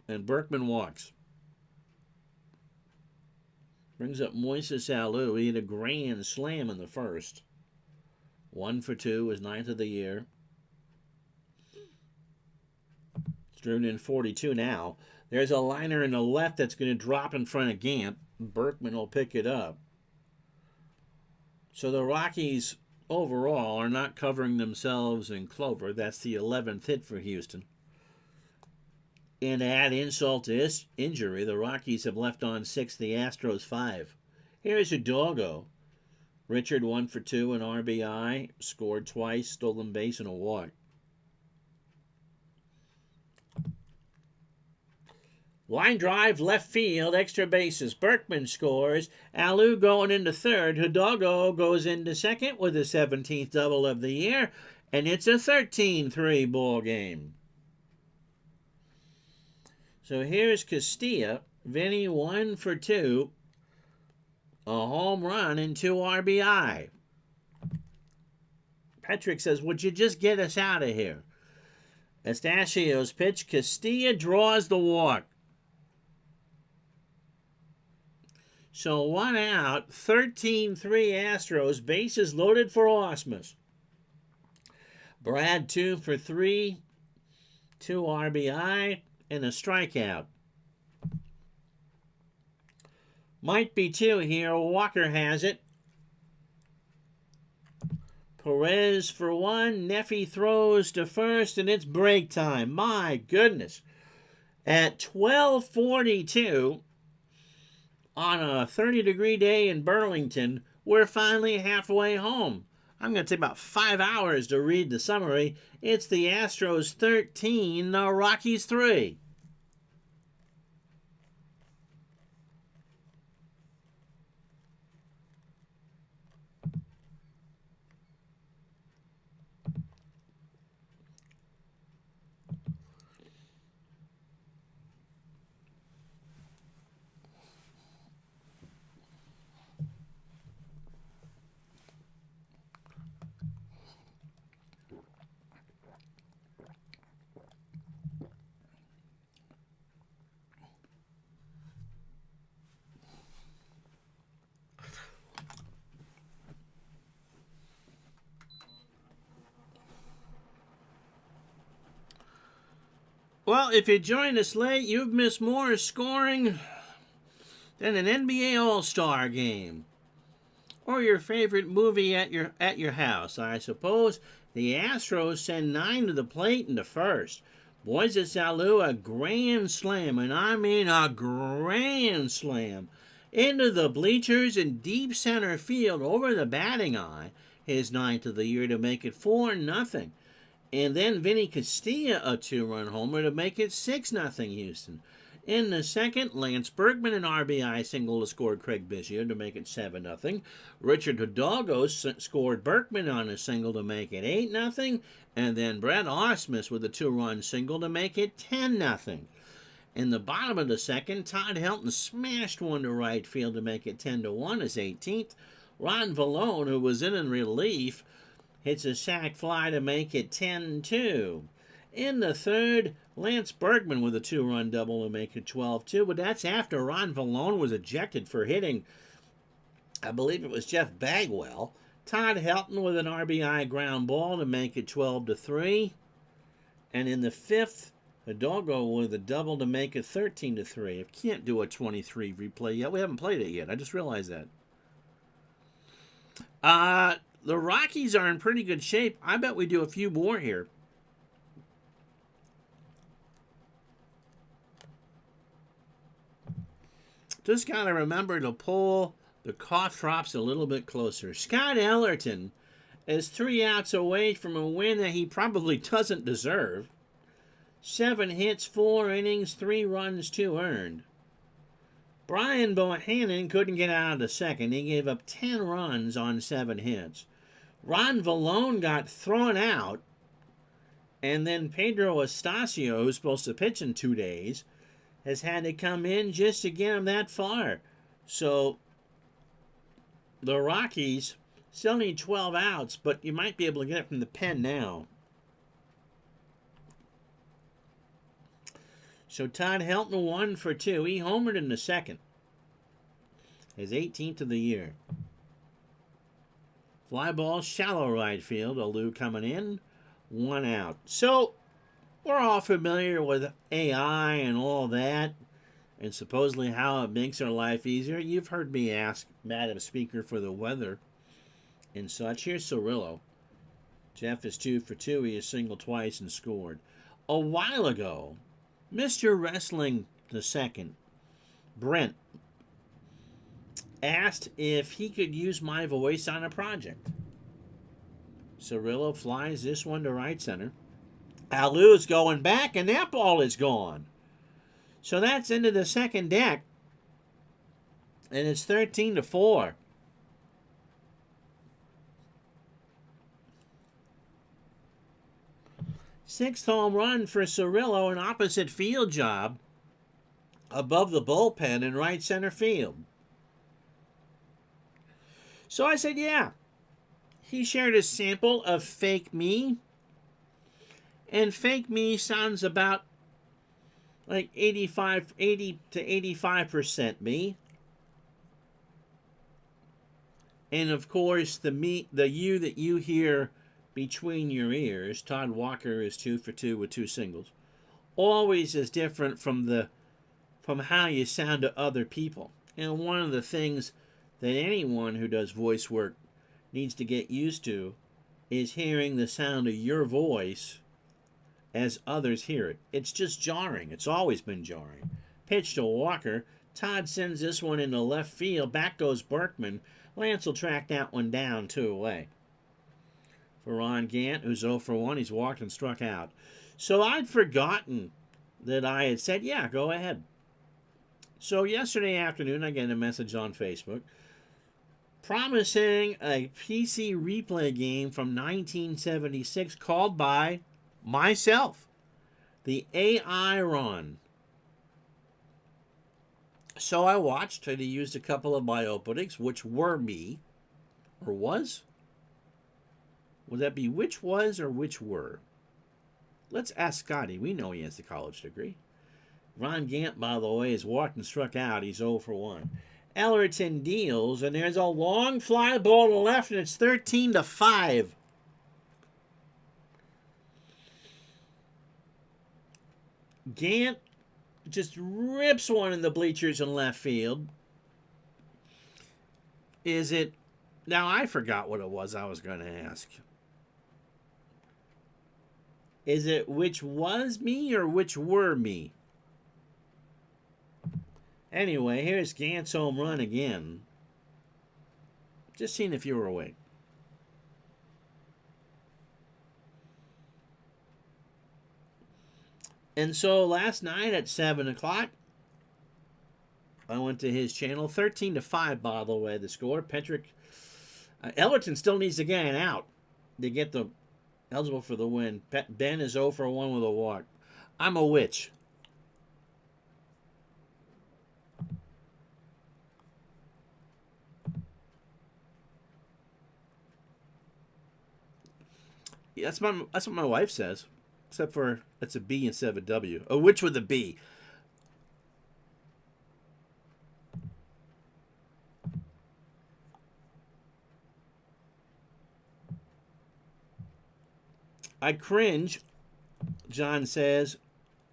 and Berkman walks. Brings up Moises Alou. He had a grand slam in the first. 1 for 2, his 9th of the year. It's driven in 42 now. There's a liner in the left that's going to drop in front of Gant. Berkman will pick it up. So the Rockies overall are not covering themselves in clover. That's the 11th hit for Houston. And to add insult to injury, the Rockies have left on 6, the Astros 5. Here's a doggo. Richard 1 for 2, an RBI, scored twice, stolen base, and a walk. Line drive, left field, extra bases. Berkman scores. Alou going into third. Hidalgo goes into second with his 17th double of the year, and it's a 13-3 ball game. So here's Castilla. Vinny 1 for 2. A home run and 2 RBI. Patrick says, would you just get us out of here? Astacio's pitch. Castilla draws the walk. So 1 out, 13-3 Astros, bases loaded for Ausmus. Brad 2 for 3, 2 RBI, and a strikeout. Might be 2 here. Walker has it. Perez for 1. Neffy throws to first, and it's break time. My goodness. At 12:42, on a 30-degree day in Burlington, we're finally halfway home. I'm going to take about 5 hours to read the summary. It's the Astros 13, the Rockies 3. Well, if you joined us late, you've missed more scoring than an NBA All-Star game. Or your favorite movie at your house, I suppose. The Astros send 9 to the plate in the first. Moises Alou, a grand slam, and I mean a grand slam, into the bleachers in deep center field over the batting eye, his 9th of the year, to make it 4-0. And then Vinny Castilla, a 2-run homer to make it 6-0 Houston. In the second, Lance Bergman, an RBI single to score Craig Biggio to make it 7-0. Richard Hidalgo scored Bergman on a single to make it 8-0. And then Brett Ausmus with a 2-run single to make it 10-0. In the bottom of the second, Todd Helton smashed one to right field to make it 10-1, his 18th. Ron Vallone, who was in relief, hits a sac fly to make it 10-2. In the third, Lance Bergman with a 2-run double to make it 12-2, but that's after Ron Vallone was ejected for hitting, I believe it was Jeff Bagwell. Todd Helton with an RBI ground ball to make it 12-3. And in the fifth, Hidalgo with a double to make it 13-3. I can't do a 23 replay yet. We haven't played it yet. I just realized that. The Rockies are in pretty good shape. I bet we do a few more here. Just got to remember to pull the cough drops a little bit closer. Scott Ellerton is 3 outs away from a win that he probably doesn't deserve. 7 hits, 4 innings, 3 runs, 2 earned. Brian Bohannon couldn't get out of the second. He gave up 10 runs on 7 hits. Ron Vallone got thrown out. And then Pedro Estacio, who's supposed to pitch in 2 days, has had to come in just to get him that far. So the Rockies still need 12 outs, but you might be able to get it from the pen now. So Todd Helton 1 for 2. He homered in the second. His 18th of the year. Fly ball, shallow right field. Alou coming in. 1 out. So we're all familiar with AI and all that, and supposedly how it makes our life easier. You've heard me ask Madam Speaker for the weather and such. Here's Cirillo. Jeff is 2 for 2. He has singled twice and scored. A while ago, Mr. Wrestling II, Brent, asked if he could use my voice on a project. Cirillo flies this one to right center. Alou's going back, and that ball is gone. So that's into the second deck, and it's 13-4. Sixth home run for Cirillo, an opposite field job above the bullpen in right center field. So I said, yeah. He shared a sample of Fake Me. And Fake Me sounds about like 80 to 85% me. And of course, the you that you hear between your ears, Todd Walker is 2 for 2 with 2 singles, always is different from how you sound to other people. And one of the things that anyone who does voice work needs to get used to is hearing the sound of your voice as others hear it. It's just jarring. It's always been jarring. Pitch to Walker. Todd sends this one into left field. Back goes Berkman. Lance will track that one down 2 away. For Ron Gant, who's 0 for 1, he's walked and struck out. So I'd forgotten that I had said, yeah, go ahead. So yesterday afternoon, I get a message on Facebook promising a PC replay game from 1976 called by myself, the AI Ron. So I watched, and he used a couple of my openings, which were me, or was? Would that be which was or which were? Let's ask Scotty. We know he has the college degree. Ron Gant, by the way, is walked and struck out. He's 0 for 1. Ellerton deals, and there's a long fly ball to left, and it's 13-5. Gant just rips one in the bleachers in left field. Is it... Now, I forgot what it was I was going to ask. Is it which was me or which were me? Anyway, here's Gant's home run again. Just seeing if you were awake. And so last night at 7 o'clock, I went to his channel. 13-5, by the way, the score. Patrick Ellerton still needs to get out to get the eligible for the win. Ben is 0 for 1 with a walk. I'm a witch. Yeah, that's what my wife says. Except for it's a B instead of a W. A witch with a B. I cringe, John says,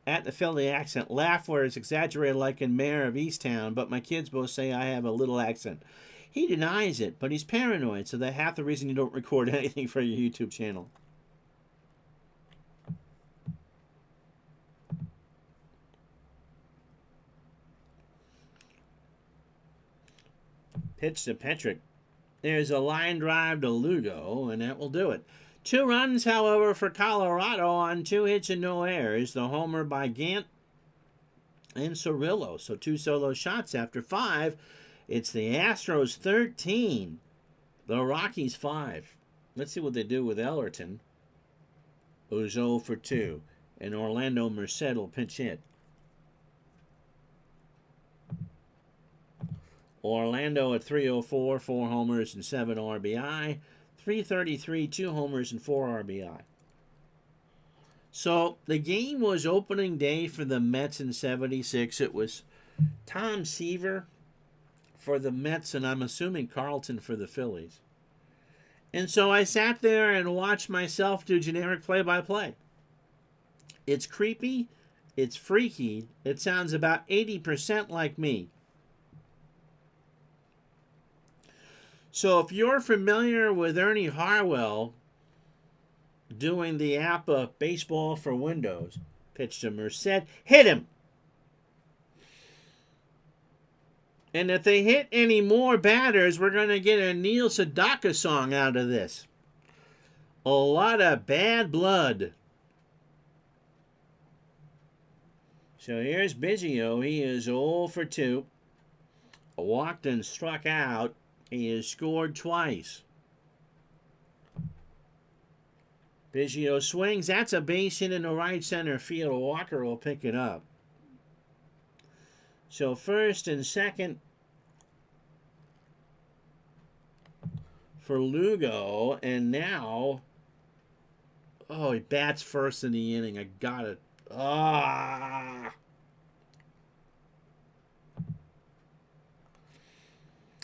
at the Philly accent. Laugh where it's exaggerated like in Mayor of Easttown, but my kids both say I have a little accent. He denies it, but he's paranoid, so that's half the reason you don't record anything for your YouTube channel. Pitch to Patrick. There's a line drive to Lugo, and that will do it. 2 runs, however, for Colorado on 2 hits and no errors. The homer by Gant and Cirillo. So 2 solo shots after 5. It's the Astros 13. The Rockies 5. Let's see what they do with Ellerton, who's 0 for 2. And Orlando Merced will pinch hit. Orlando at 304, 4 homers and 7 RBI. 333, 2 homers and 4 RBI. So the game was opening day for the Mets in 76. It was Tom Seaver for the Mets, and I'm assuming Carlton for the Phillies. And so I sat there and watched myself do generic play-by-play. It's creepy. It's freaky. It sounds about 80% like me. So if you're familiar with Ernie Harwell doing the app of Baseball for Windows, pitch to Merced, hit him. And if they hit any more batters, we're going to get a Neil Sedaka song out of this. A lot of bad blood. So here's Biggio. He is 0 for 2. Walked and struck out. He has scored twice. Biggio swings. That's a base hit in the right center field. Walker will pick it up. So first and second for Lugo. And now, oh, he bats first in the inning. I got it. Ah!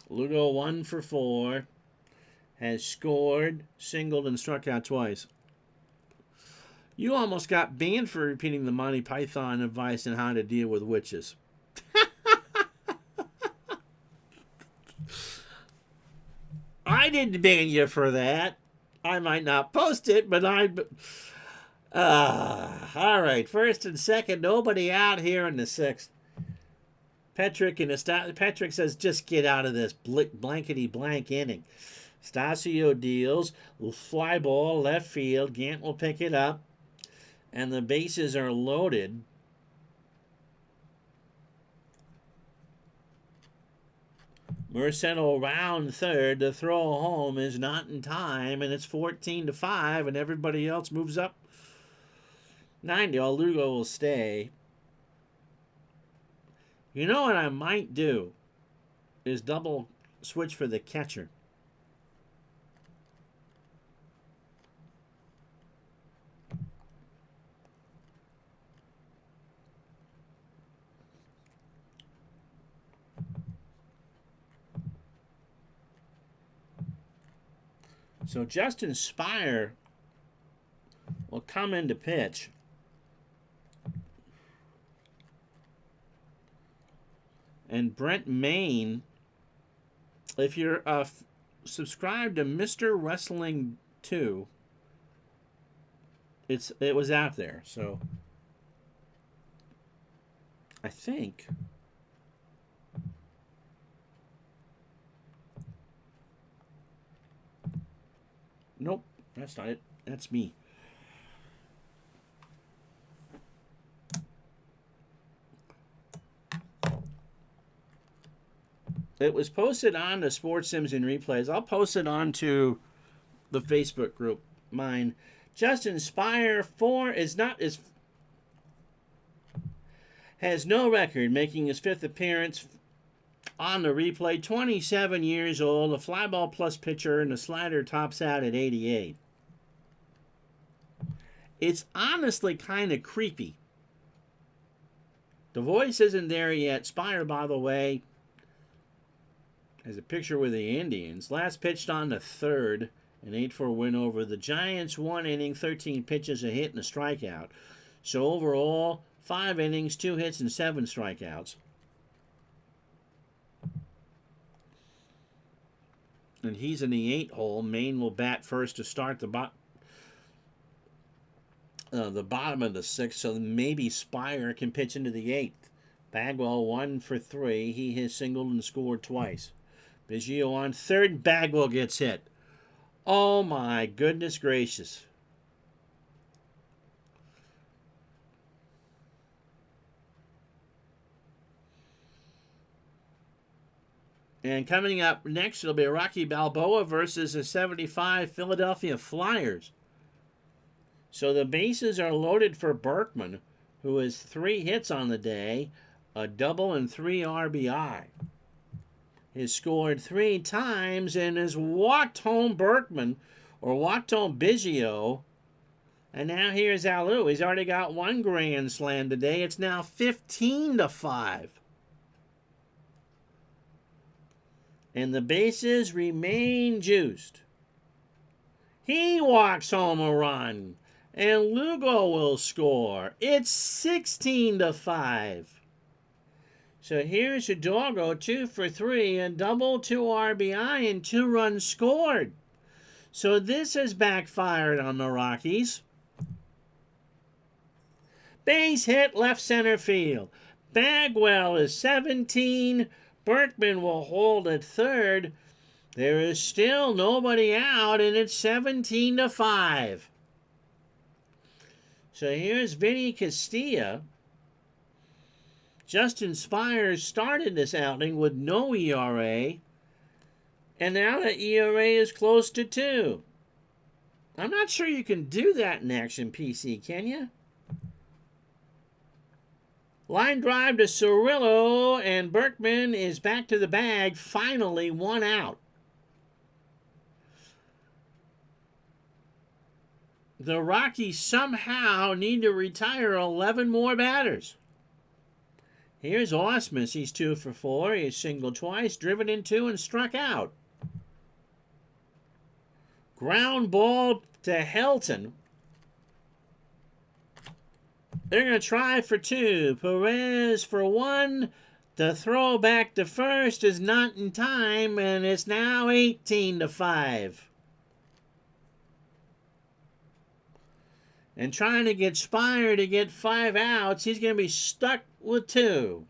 Lugo 1 for 4, has scored, singled, and struck out twice. You almost got banned for repeating the Monty Python advice on how to deal with witches. I didn't ban you for that. I might not post it, but all right, first and second, nobody out here in the 6th. Patrick says, just get out of this blankety blank inning. Stasio deals, fly ball, left field. Gant will pick it up, and the bases are loaded. Merced will round third. The throw home is not in time, and it's 14-5, and everybody else moves up 90. Lugo will stay. You know what I might do is double switch for the catcher. So Justin Spire will come in to pitch. And Brent Main, if you're subscribed to Mr. Wrestling 2, it was out there. So I think. Nope, that's not it. That's me. It was posted on the Sports Sims and Replays. I'll post it onto the Facebook group, mine. Justin Spire has no record, making his 5th appearance on the replay. 27 years old, a fly ball plus pitcher, and the slider tops out at 88. It's honestly kind of creepy. The voice isn't there yet. Spire, by the way, has a picture with the Indians. Last pitched on the 3rd, an 8-4 win over the Giants. 1 inning, 13 pitches, a hit, and a strikeout. So overall, 5 innings, 2 hits, and 7 strikeouts. And he's in the 8 hole. Maine will bat first to start the bottom of the 6th, so maybe Spire can pitch into the 8th. Bagwell 1 for 3. He has singled and scored twice. Biggio on 3rd. Bagwell gets hit. Oh my goodness gracious. And coming up next, it'll be Rocky Balboa versus the 75 Philadelphia Flyers. So the bases are loaded for Berkman, who has 3 hits on the day, a double and 3 RBI. He's scored 3 times and has walked home Berkman, or walked home Biggio. And now here's Alou. He's already got 1 grand slam today. It's now 15-5. And the bases remain juiced. He walks home a run. And Lugo will score. It's 16-5. So here's Hidalgo, 2 for 3, a double, 2 RBI, and 2 runs scored. So this has backfired on the Rockies. Base hit left center field. Bagwell is 17. Berkman will hold at 3rd. There is still nobody out, and it's 17-5. So here's Vinny Castilla. Justin Spire started this outing with no ERA, and now the ERA is close to 2. I'm not sure you can do that in Action PC, can you? Line drive to Cirillo, and Berkman is back to the bag. Finally, 1 out. The Rockies somehow need to retire 11 more batters. Here's Ausmus. He's 2 for 4. He's singled twice, driven in 2, and struck out. Ground ball to Helton. They're going to try for 2. Perez for 1. The throw back to first is not in time, and it's now 18-5. And trying to get Spire to get 5 outs, he's going to be stuck with 2.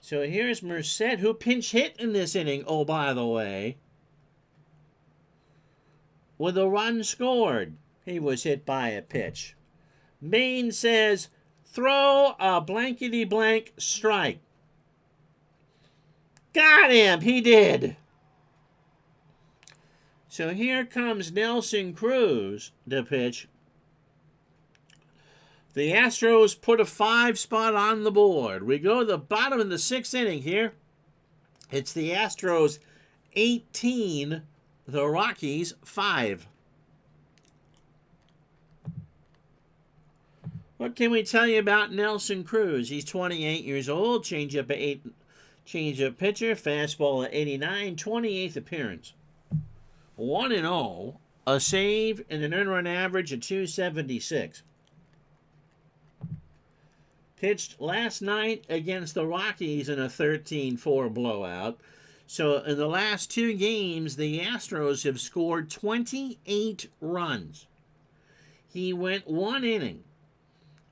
So here's Merced, who pinch hit in this inning, oh, by the way, with a run scored. He was hit by a pitch. Maine says, throw a blankety-blank strike. Got him! He did. So here comes Nelson Cruz to pitch. The Astros put a 5 spot on the board. We go to the bottom of the 6th inning here. It's the Astros 18, the Rockies 5. What can we tell you about Nelson Cruz? He's 28 years old, changeup pitcher, fastball at 89, 28th appearance. 1-0, a save, and an earned run average of 276. Pitched last night against the Rockies in a 13-4 blowout. So in the last 2 games, the Astros have scored 28 runs. He went 1 inning,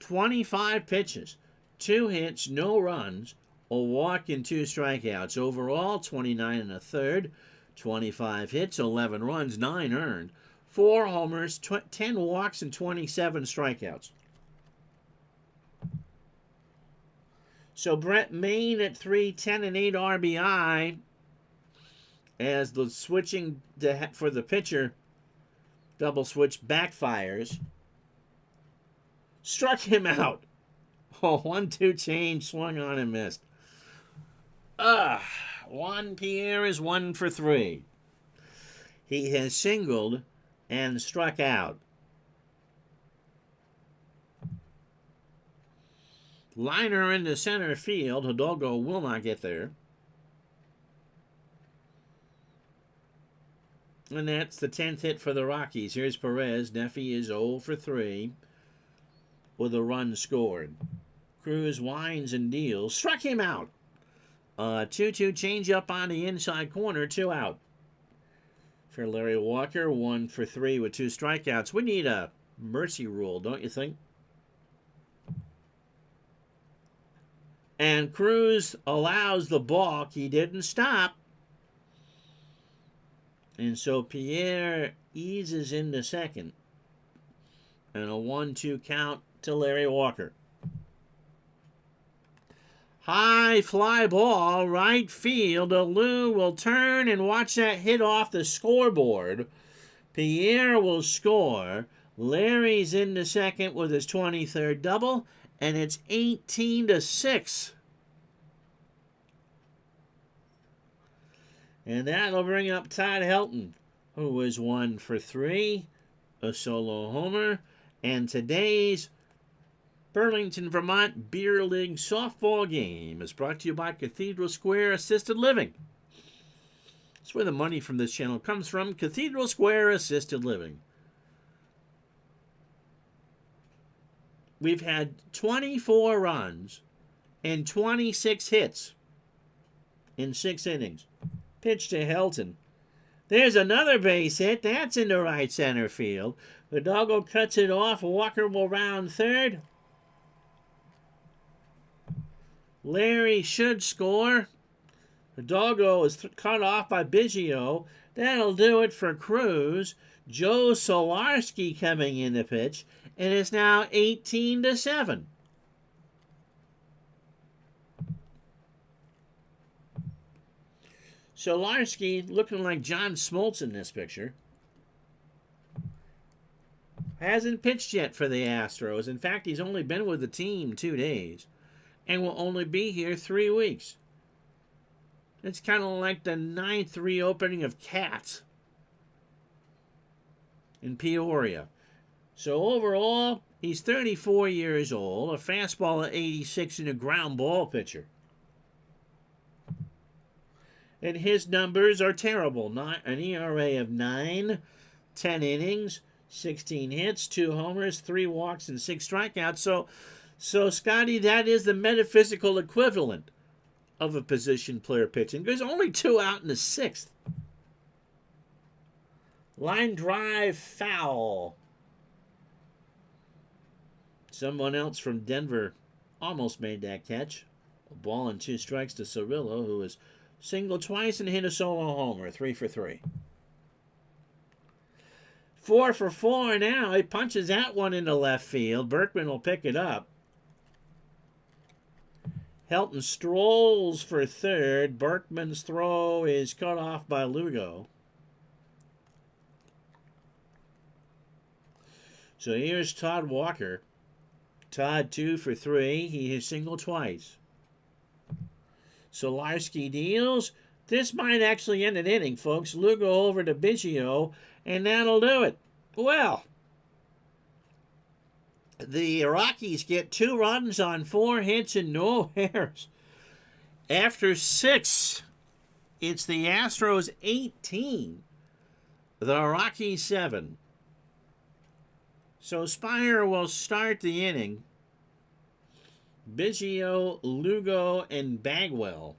25 pitches, 2 hits, no runs, a walk and 2 strikeouts. Overall, 29 1/3, 25 hits, 11 runs, 9 earned, 4 homers, 10 walks, and 27 strikeouts. So Brett Main at 310 and 8 RBI as the switching for the pitcher double switch backfires. Struck him out. Oh, 1-2 change, swung on and missed. Juan Pierre is 1 for 3. He has singled and struck out. Liner into center field. Hidalgo will not get there. And that's the 10th hit for the Rockies. Here's Perez. Neffy is 0 for 3 with a run scored. Cruz winds and deals. Struck him out. 2-2 change up on the inside corner. 2 out. For Larry Walker, 1 for 3 with 2 strikeouts. We need a mercy rule, don't you think? And Cruz allows the balk. He didn't stop. And so Pierre eases into second. And a 1-2 count to Larry Walker. High fly ball, right field. Alou will turn and watch that hit off the scoreboard. Pierre will score. Larry's into second with his 23rd double. And it's 18-6. And that'll bring up Todd Helton, who was 1 for 3, a solo homer. And today's Burlington, Vermont Beer League softball game is brought to you by Cathedral Square Assisted Living. That's where the money from this channel comes from, Cathedral Square Assisted Living. We've had 24 runs and 26 hits in 6 innings. Pitch to Helton. There's another base hit. That's into right center field. Hidalgo cuts it off. Walker will round third. Larry should score. Hidalgo is cut off by Biggio. That'll do it for Cruz. Joe Solarski coming in the pitch. And it's now 18-7. Solarski looking like John Smoltz in this picture. Hasn't pitched yet for the Astros. In fact, he's only been with the team 2 days. And will only be here 3 weeks. It's kind of like the 9th reopening of Cats in Peoria. So overall, he's 34 years old, a fastball at 86 and a ground ball pitcher. And his numbers are terrible. Not an ERA of 9, 10 innings, 16 hits, 2 homers, 3 walks, and 6 strikeouts. So Scotty, that is the metaphysical equivalent of a position player pitching. There's only 2 out in the 6th. Line drive foul. Someone else from Denver almost made that catch. A ball and 2 strikes to Cirillo, who has singled twice and hit a solo homer. 3 for 3. 4 for 4 now. He punches that one into left field. Berkman will pick it up. Helton strolls for third. Berkman's throw is cut off by Lugo. So here's Todd Walker. Todd 2 for 3. He has singled twice. Solarski deals. This might actually end an inning, folks. Lugo over to Biggio, and that'll do it. Well, the Rockies get 2 runs on 4 hits and no errors. After 6, it's the Astros 18, the Rockies 7. So Spire will start the inning. Biggio, Lugo, and Bagwell.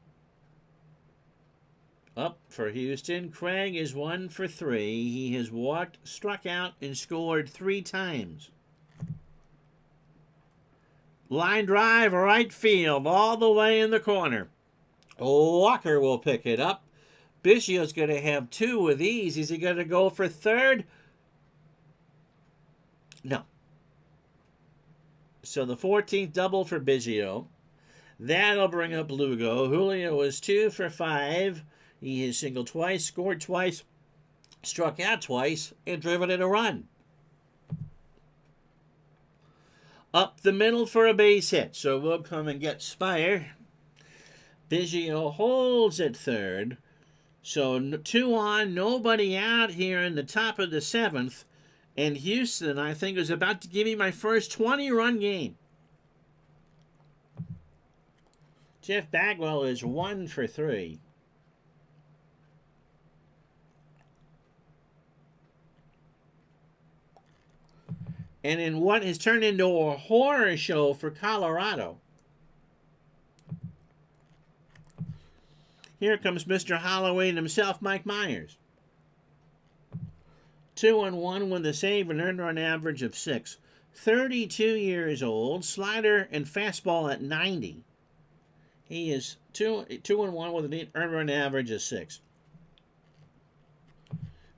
Up for Houston. Craig is 1 for 3. He has walked, struck out, and scored 3 times. Line drive, right field, all the way in the corner. Walker will pick it up. Biggio's going to have 2 with these. Is he going to go for third? No. So the 14th double for Biggio. That'll bring up Lugo. Julio was 2 for 5. He has singled twice, scored twice, struck out twice, and driven in a run. Up the middle for a base hit. So we'll come and get Spire. Biggio holds at third. So 2 on, nobody out here in the top of the 7th. And Houston, I think, is about to give me my first 20-run game. Jeff Bagwell is 1 for 3. And in what has turned into a horror show for Colorado, here comes Mr. Halloween himself, Mike Myers. 2-1 with a save and earned run average of 6. 32 years old, slider and fastball at 90. He is 2-1 with an earned run average of 6.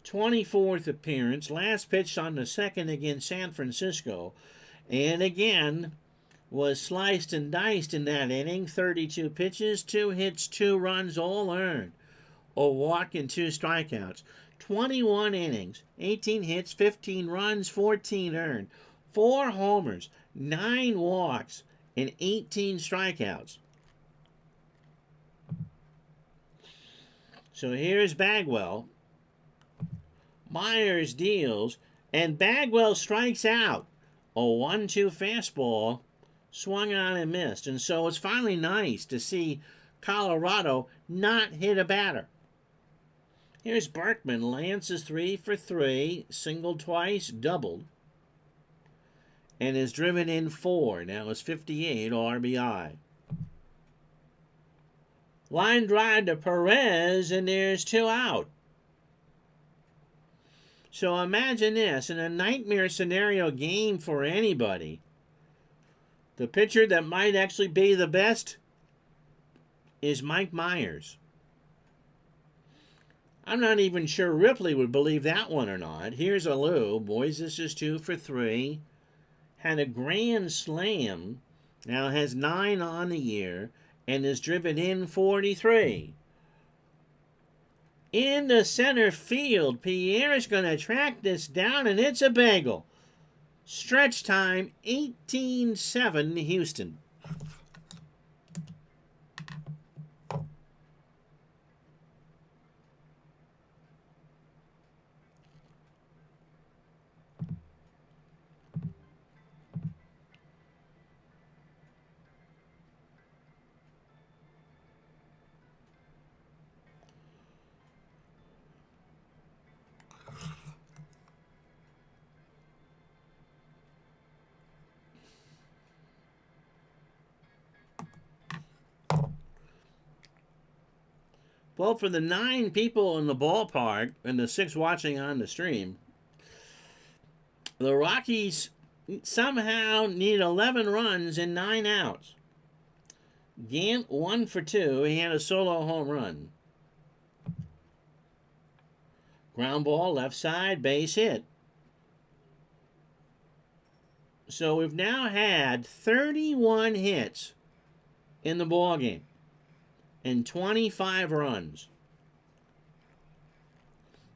24th appearance, last pitch on the 2nd against San Francisco, and again was sliced and diced in that inning. 32 pitches, 2 hits, 2 runs, all earned. A walk and 2 strikeouts. 21 innings, 18 hits, 15 runs, 14 earned. 4 homers, 9 walks, and 18 strikeouts. So here's Bagwell. Myers deals, and Bagwell strikes out. A 1-2 fastball swung on and missed. And so it's finally nice to see Colorado not hit a batter. Here's Berkman. Lance is 3 for 3, singled twice, doubled, and is driven in 4. Now it's 58 RBI. Line drive to Perez, and there's 2 out. So imagine this, in a nightmare scenario game for anybody, the pitcher that might actually be the best is Mike Myers. I'm not even sure Ripley would believe that one or not. Here's Alou. Boys, this is 2 for 3. Had a grand slam. Now has 9 on the year and is driven in 43. In the center field, Pierre's going to track this down, and it's a bagel. Stretch time, 18-7 Houston. Well, for the 9 people in the ballpark and the 6 watching on the stream, the Rockies somehow need 11 runs and 9 outs. Gant 1 for 2. He had a solo home run. Ground ball, left side, base hit. So we've now had 31 hits in the ballgame and 25 runs.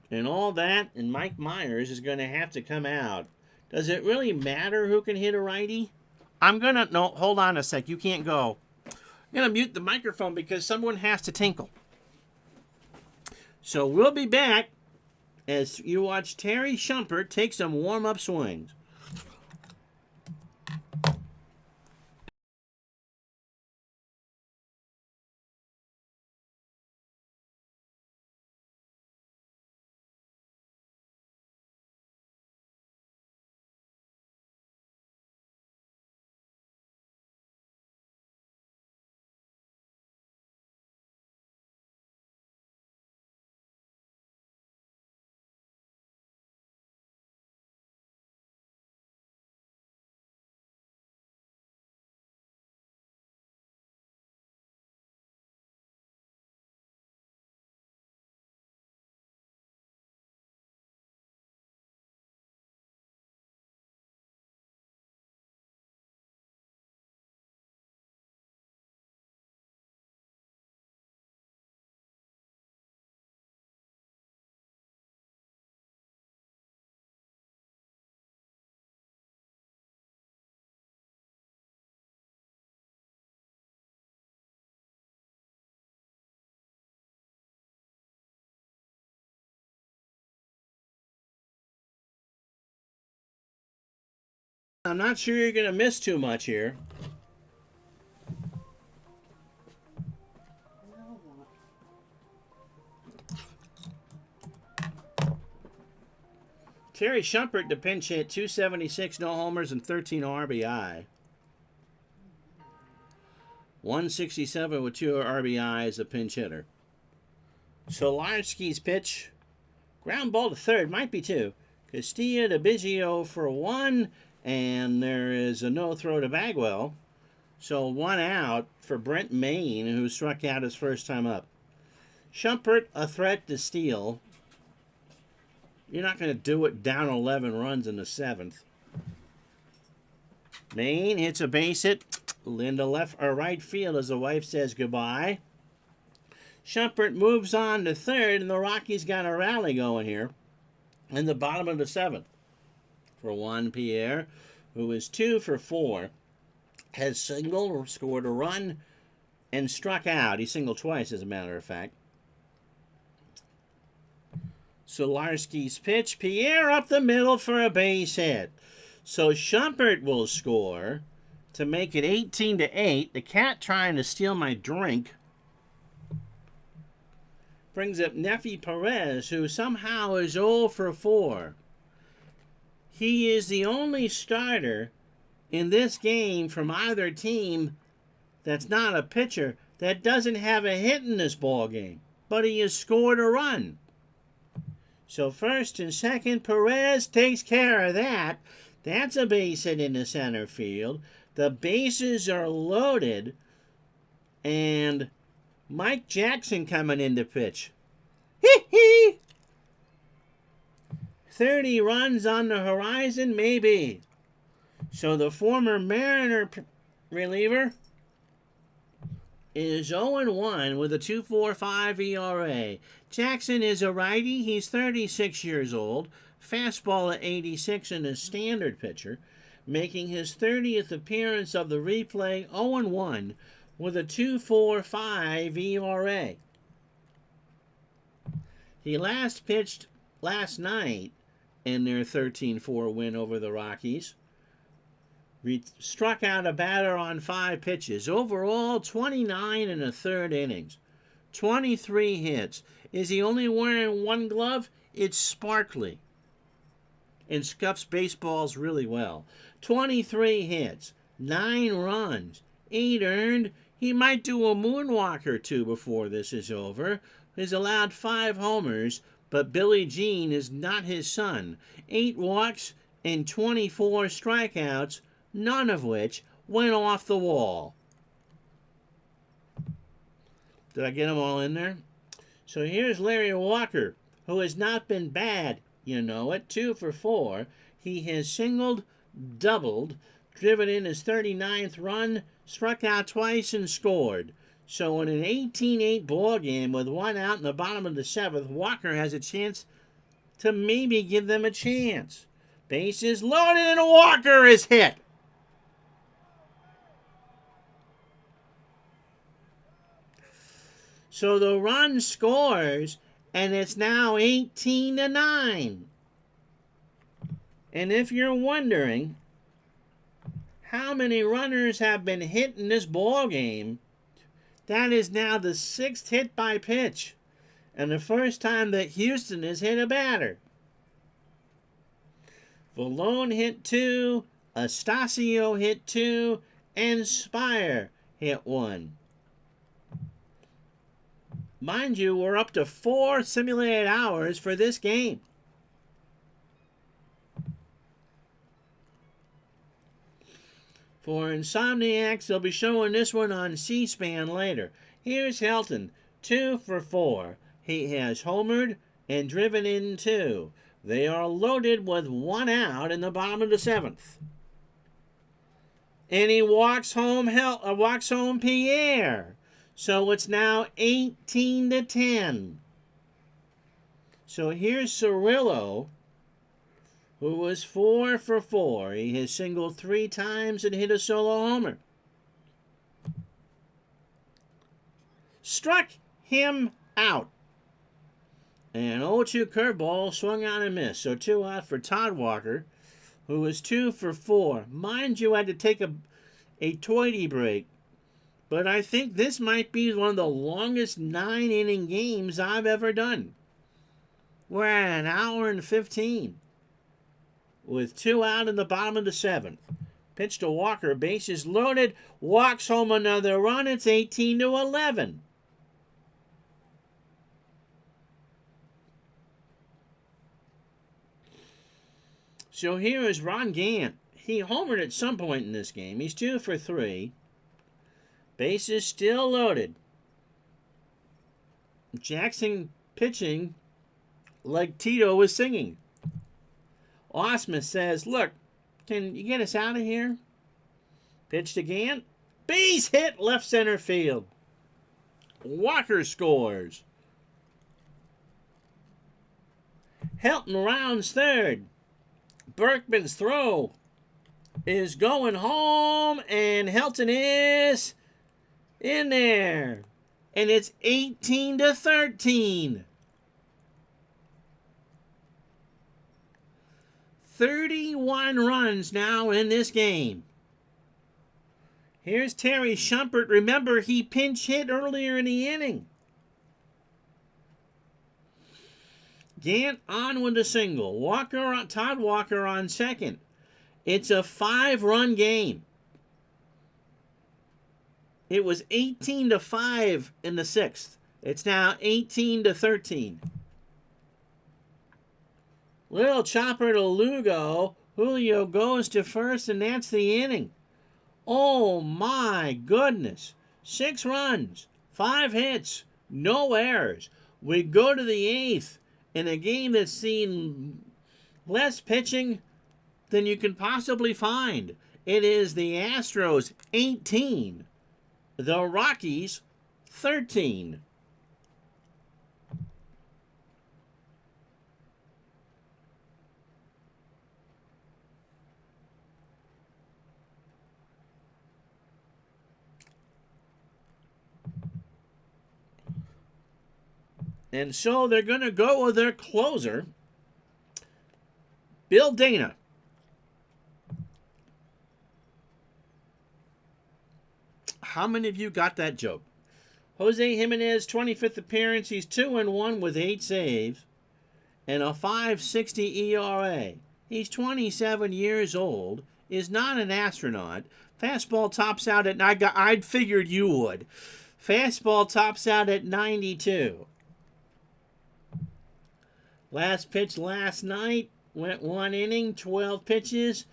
And all that, and Mike Myers is going to have to come out. Does it really matter who can hit a righty? No, hold on a sec. You can't go. I'm going to mute the microphone because someone has to tinkle. So we'll be back as you watch Terry Shumpert take some warm-up swings. I'm not sure you're going to miss too much here. Terry Shumpert to pinch hit, 276, no homers, and 13 RBI. 167 with 2 RBI as a pinch hitter. Solarski's pitch, ground ball to third, might be 2. Castilla to Biggio for 1, and there is a no-throw to Bagwell. So 1 out for Brent Maine, who struck out his first time up. Shumpert, a threat to steal. You're not going to do it down 11 runs in the 7th. Maine hits a base hit. Linda left or right field as the wife says goodbye. Shumpert moves on to third, and the Rockies got a rally going here in the bottom of the 7th. For Juan Pierre, who is 2 for 4, has singled, scored a run, and struck out. He singled twice, as a matter of fact. Solarski's pitch, Pierre up the middle for a base hit. So Shumpert will score to make it 18-8. The cat trying to steal my drink brings up Nefi Perez, who somehow is 0 for 4. He is the only starter in this game from either team that's not a pitcher that doesn't have a hit in this ball game, but he has scored a run. So first and second, Perez takes care of that. That's a base hit in the center field. The bases are loaded, and Mike Jackson coming in to pitch. Hee-hee! 30 runs on the horizon, maybe. So the former Mariner reliever is 0-1 with a 2.45 ERA. Jackson is a righty. He's 36 years old. Fastball at 86 and a standard pitcher, making his 30th appearance of the replay 0-1 with a 2.45 ERA. He last pitched last night in their 13-4 win over the Rockies. Struck out a batter on 5 pitches. Overall, 29 and a third innings. 23 hits. Is he only wearing one glove? It's sparkly. And scuffs baseballs really well. 23 hits. 9 runs. 8 earned. He might do a moonwalk or 2 before this is over. He's allowed 5 homers, but Billie Jean is not his son. 8 walks and 24 strikeouts, none of which went off the wall. Did I get them all in there? So here's Larry Walker, who has not been bad, you know it, 2 for 4. He has singled, doubled, driven in his 39th run, struck out twice, and scored. So in an 18-8 ball game with 1 out in the bottom of the 7th, Walker has a chance to maybe give them a chance. Bases loaded, and Walker is hit. So the run scores, and it's now 18-9. And if you're wondering how many runners have been hit in this ball game, that is now the 6th hit by pitch, and the first time that Houston has hit a batter. Vallone hit 2, Astacio hit 2, and Spire hit 1. Mind you, we're up to 4 simulated hours for this game. For Insomniacs, they'll be showing this one on C-SPAN later. Here's Helton, 2 for 4. He has homered and driven in 2. They are loaded with 1 out in the bottom of the 7th. And he walks home Pierre. So it's now 18-10. So here's Cirillo, who was 4 for 4. He has singled 3 times and hit a solo homer. Struck him out. And 0-2 curveball swung on and missed. So 2 out for Todd Walker. who was 2 for 4. Mind you, I had to take a toity break. But I think this might be one of the longest 9-inning games I've ever done. We're at an hour and 15. With 2 out in the bottom of the 7th. Pitch to Walker, bases loaded, walks home another run. It's 18-11. So here is Ron Gant. He homered at some point in this game. He's 2 for 3. Bases still loaded. Jackson pitching like Tito was singing. Osmus says, look, can you get us out of here? Pitch to Gant. Base hit left center field. Walker scores. Helton rounds third. Berkman's throw is going home, and Helton is in there. And it's 18-13. 31 runs now in this game. Here's Terry Shumpert. Remember, he pinch hit earlier in the inning. Gant on with a single. Todd Walker on second. It's a 5-run game. It was 18-5 in the 6th. It's now 18-13. Little chopper to Lugo. Julio goes to first, and that's the inning. Oh, my goodness. 6 runs, 5 hits, no errors. We go to the 8th in a game that's seen less pitching than you can possibly find. It is the Astros 18, the Rockies 13. And so they're going to go with their closer, Bill Dana. How many of you got that joke? Jose Jimenez, 25th appearance. He's 2-1 with 8 saves and a 5.60 ERA. He's 27 years old, is not an astronaut. Fastball tops out at, I'd figured you would. Fastball tops out at 92. Last pitch last night, went 1 inning, 12 pitches,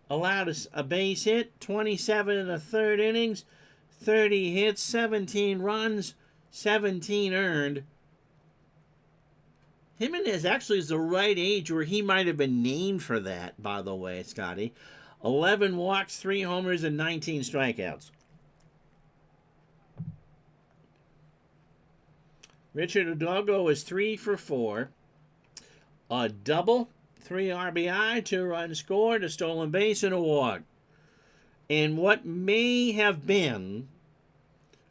allowed a base hit, 27 in the 3rd innings, 30 hits, 17 runs, 17 earned. Jimenez actually is the right age where he might have been named for that, by the way, Scotty. 11 walks, 3 homers, and 19 strikeouts. Richard Hidalgo is 3 for 4. A double, 3 RBI, 2 runs scored, a stolen base, and a walk. And what may have been,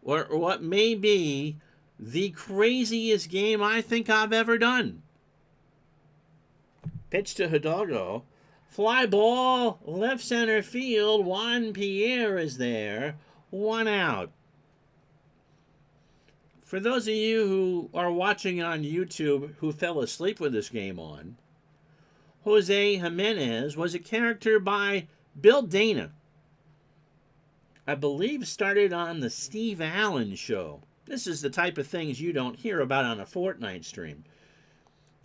or what may be, the craziest game I think I've ever done. Pitch to Hidalgo. Fly ball, left center field. Juan Pierre is there. 1 out. For those of you who are watching on YouTube who fell asleep with this game on, Jose Jimenez was a character by Bill Dana. I believe started on the Steve Allen Show. This is the type of things you don't hear about on a Fortnite stream.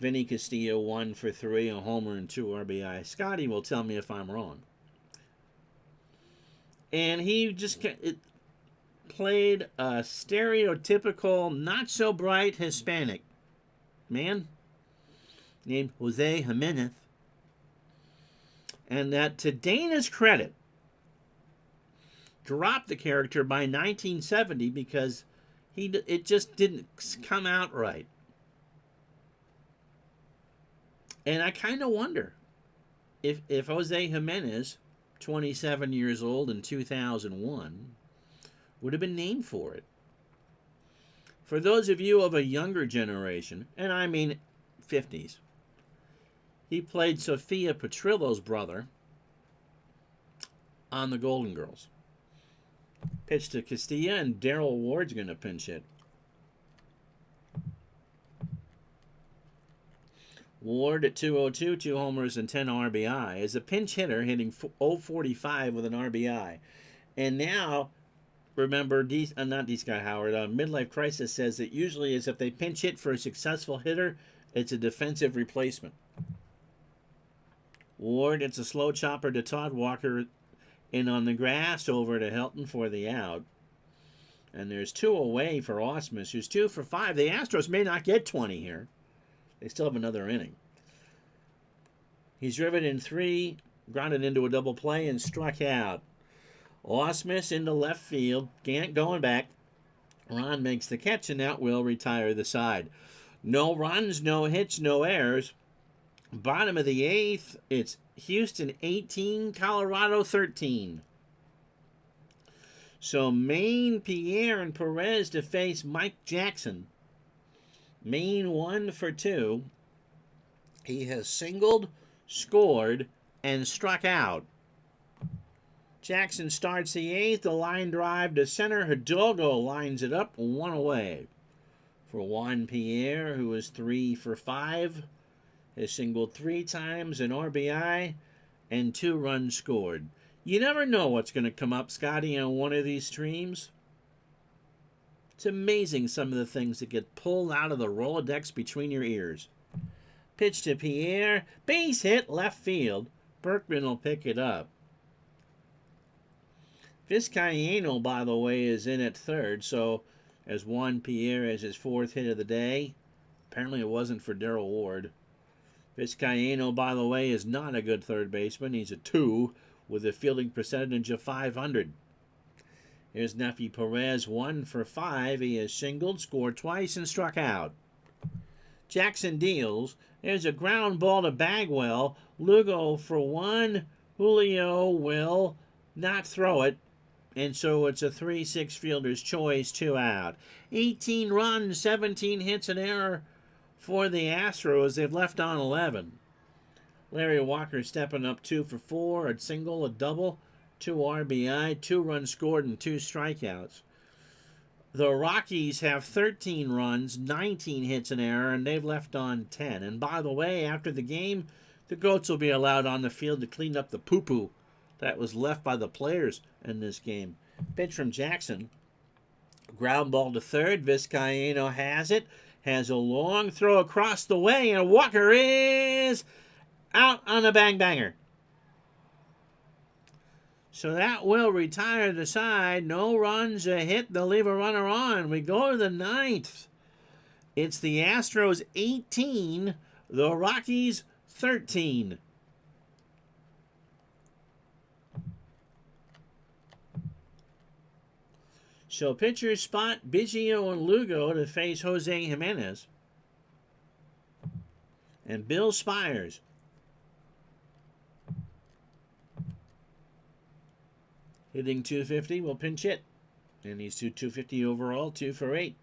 Vinny Castillo 1 for 3, a homer and 2 RBI. Scotty will tell me if I'm wrong. And he just played a stereotypical, not so bright Hispanic man named Jose Jimenez. And that, to Dana's credit, dropped the character by 1970 because it just didn't come out right. And I kind of wonder if Jose Jimenez, 27 years old in 2001, would have been named for it. For those of you of a younger generation, and I mean 50s, he played Sophia Petrillo's brother on the Golden Girls. Pitch to Castilla, and Darrell Ward's going to pinch hit. Ward at 202, 2 homers and 10 RBI, is a pinch hitter hitting .045 with an RBI. And now, remember, not D. Scott Howard, Midlife Crisis says that usually is if they pinch hit for a successful hitter, it's a defensive replacement. Ward, it's a slow chopper to Todd Walker in on the grass over to Helton for the out. And there's 2 away for Ausmus, who's 2 for 5. The Astros may not get 20 here. They still have another inning. He's driven in 3, grounded into a double play, and struck out. Ausmus into left field. Gant going back. Ron makes the catch, and that will retire the side. No runs, no hits, no errors. Bottom of the 8th, it's Houston 18, Colorado 13. So Maine, Pierre, and Perez to face Mike Jackson. Maine 1 for 2. He has singled, scored, and struck out. Jackson starts the 8th. A line drive to center. Hidalgo lines it up, 1 away. For Juan Pierre, who is 3 for 5. Has singled 3 times, an RBI, and 2 runs scored. You never know what's going to come up, Scotty, on one of these streams. It's amazing some of the things that get pulled out of the Rolodex between your ears. Pitch to Pierre. Base hit left field. Berkman will pick it up. Vizcaino, by the way, is in at third. So as Juan Pierre has his 4th hit of the day. Apparently it wasn't for Darrell Ward. Vizcaino, by the way, is not a good third baseman. He's a 2 with a fielding percentage of .500. Here's Nefi Perez, 1 for 5. He has singled, scored twice, and struck out. Jackson deals. There's a ground ball to Bagwell. Lugo for 1. Julio will not throw it. And so it's a 3-6 fielder's choice, 2 out. 18 runs, 17 hits, an error for the Astros. They've left on 11. Larry Walker stepping up 2 for 4. A single, a double. 2 RBI, 2 runs scored, and 2 strikeouts. The Rockies have 13 runs, 19 hits and error, and they've left on 10. And by the way, after the game, the Goats will be allowed on the field to clean up the poo-poo that was left by the players in this game. Pitch from Jackson. Ground ball to third. Vizcaino has it. Has a long throw across the way, and Walker is out on a bang-banger. So that will retire the side. No runs, a hit. They'll leave a runner on. We go to the 9th. It's the Astros 18, the Rockies 13. So pitchers spot Biggio and Lugo to face Jose Jimenez. And Bill Spires. Hitting .250 will pinch hit. And he's .250 overall, 2 for 8.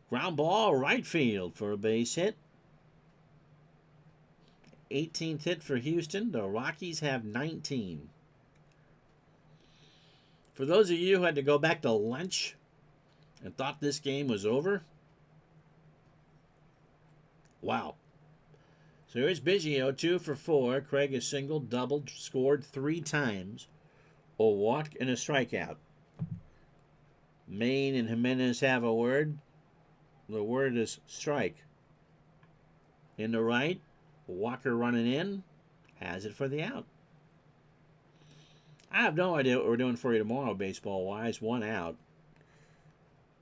Ground ball right field for a base hit. 18th hit for Houston. The Rockies have 19. For those of you who had to go back to lunch and thought this game was over, wow. So here's Biggio, 2 for 4. Craig is singled, doubled, scored 3 times. A walk and a strikeout. Maine and Jimenez have a word. The word is strike. In the right, Walker running in, has it for the out. I have no idea what we're doing for you tomorrow, baseball-wise. 1 out.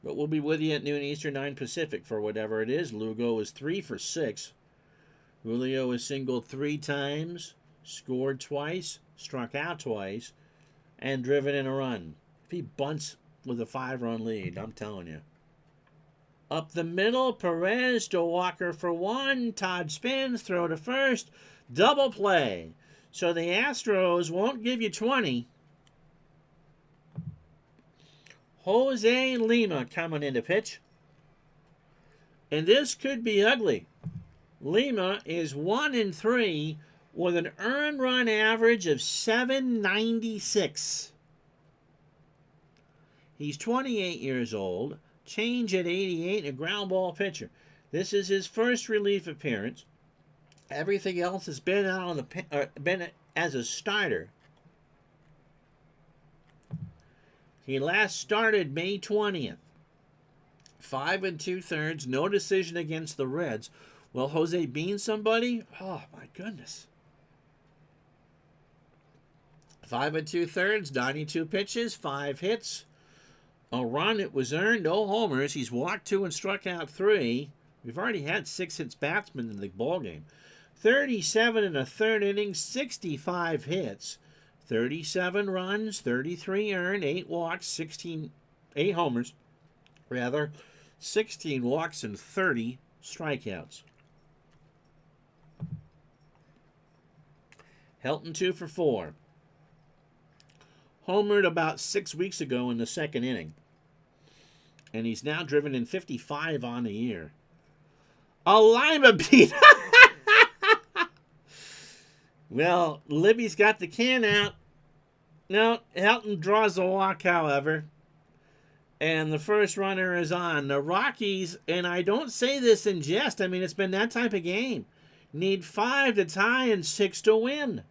But we'll be with you at noon Eastern, 9 Pacific for whatever it is. Lugo is 3 for 6. Julio is singled 3 times, scored twice, struck out twice, and driven in a run. If he bunts with a 5-run lead, I'm telling you. Up the middle, Perez to Walker for 1. Todd spins, throw to first, double play. So the Astros won't give you 20. Jose Lima coming in to pitch. And this could be ugly. Lima is 1-3 with an earned run average of 796. He's 28 years old, change at 88, and a ground ball pitcher. This is his first relief appearance. Everything else has been out on been as a starter. He last started May 20th. 5 2/3, no decision against the Reds. Will Jose bean somebody? Oh my goodness. 5 2/3, 92 pitches, 5 hits. A run, it was earned, no homers. He's walked 2 and struck out 3. We've already had 6 hits batsmen in the ballgame. 37 1/3 innings, 65 hits, 37 runs, 33 earned, 8 walks, 8 homers, 16 walks and 30 strikeouts. Helton 2 for 4. Homered about 6 weeks ago in the second inning. And he's now driven in 55 on the year. A Lima beat. Well, Libby's got the can out. No, Helton draws a walk, however. And the first runner is on. The Rockies, and I don't say this in jest, I mean, it's been that type of game, need 5 to tie and 6 to win.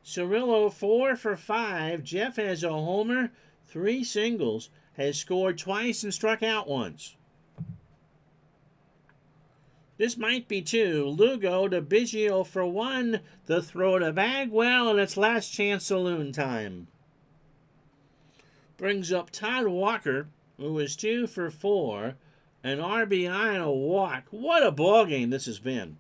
Cirillo 4 for 5. Jeff has a homer, 3 singles, has scored twice and struck out once. This might be 2. Lugo to Biggio for 1. The throw to Bagwell, and it's last chance saloon time. Brings up Todd Walker, who is 2 for 4. An RBI and a walk. What a ball game this has been.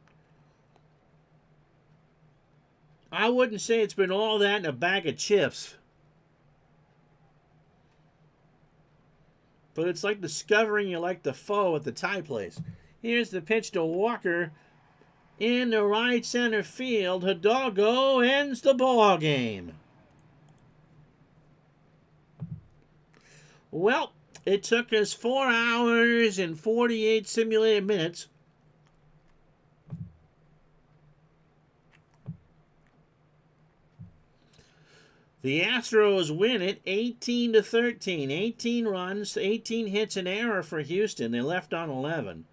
I wouldn't say it's been all that in a bag of chips. But it's like discovering you like the foe at the tie place. Here's the pitch to Walker in the right center field. Hidalgo ends the ball game. Well, it took us 4 hours and 48 simulated minutes. The Astros win it 18-13. 18 runs, 18 hits, an error for Houston. They left on 11.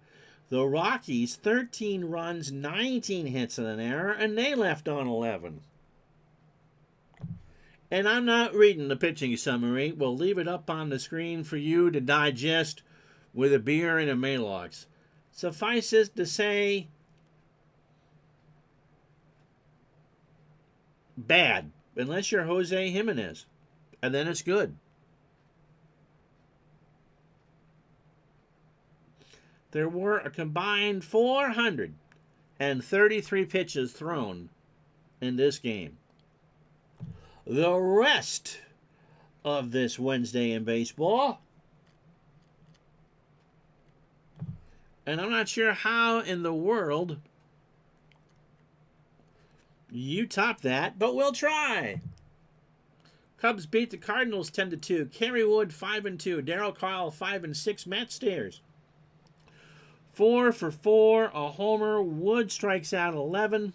The Rockies, 13 runs, 19 hits and an error, and they left on 11. And I'm not reading the pitching summary. We'll leave it up on the screen for you to digest with a beer and a Maalox. Suffice it to say, bad, unless you're Jose Jimenez, and then it's good. There were a combined 433 pitches thrown in this game. The rest of this Wednesday in baseball, and I'm not sure how in the world you top that, but we'll try. Cubs beat the Cardinals 10-2. Kerry Wood 5-2. Darryl Carl 5-6. Matt Stairs 4 for 4, a homer. Wood strikes out 11.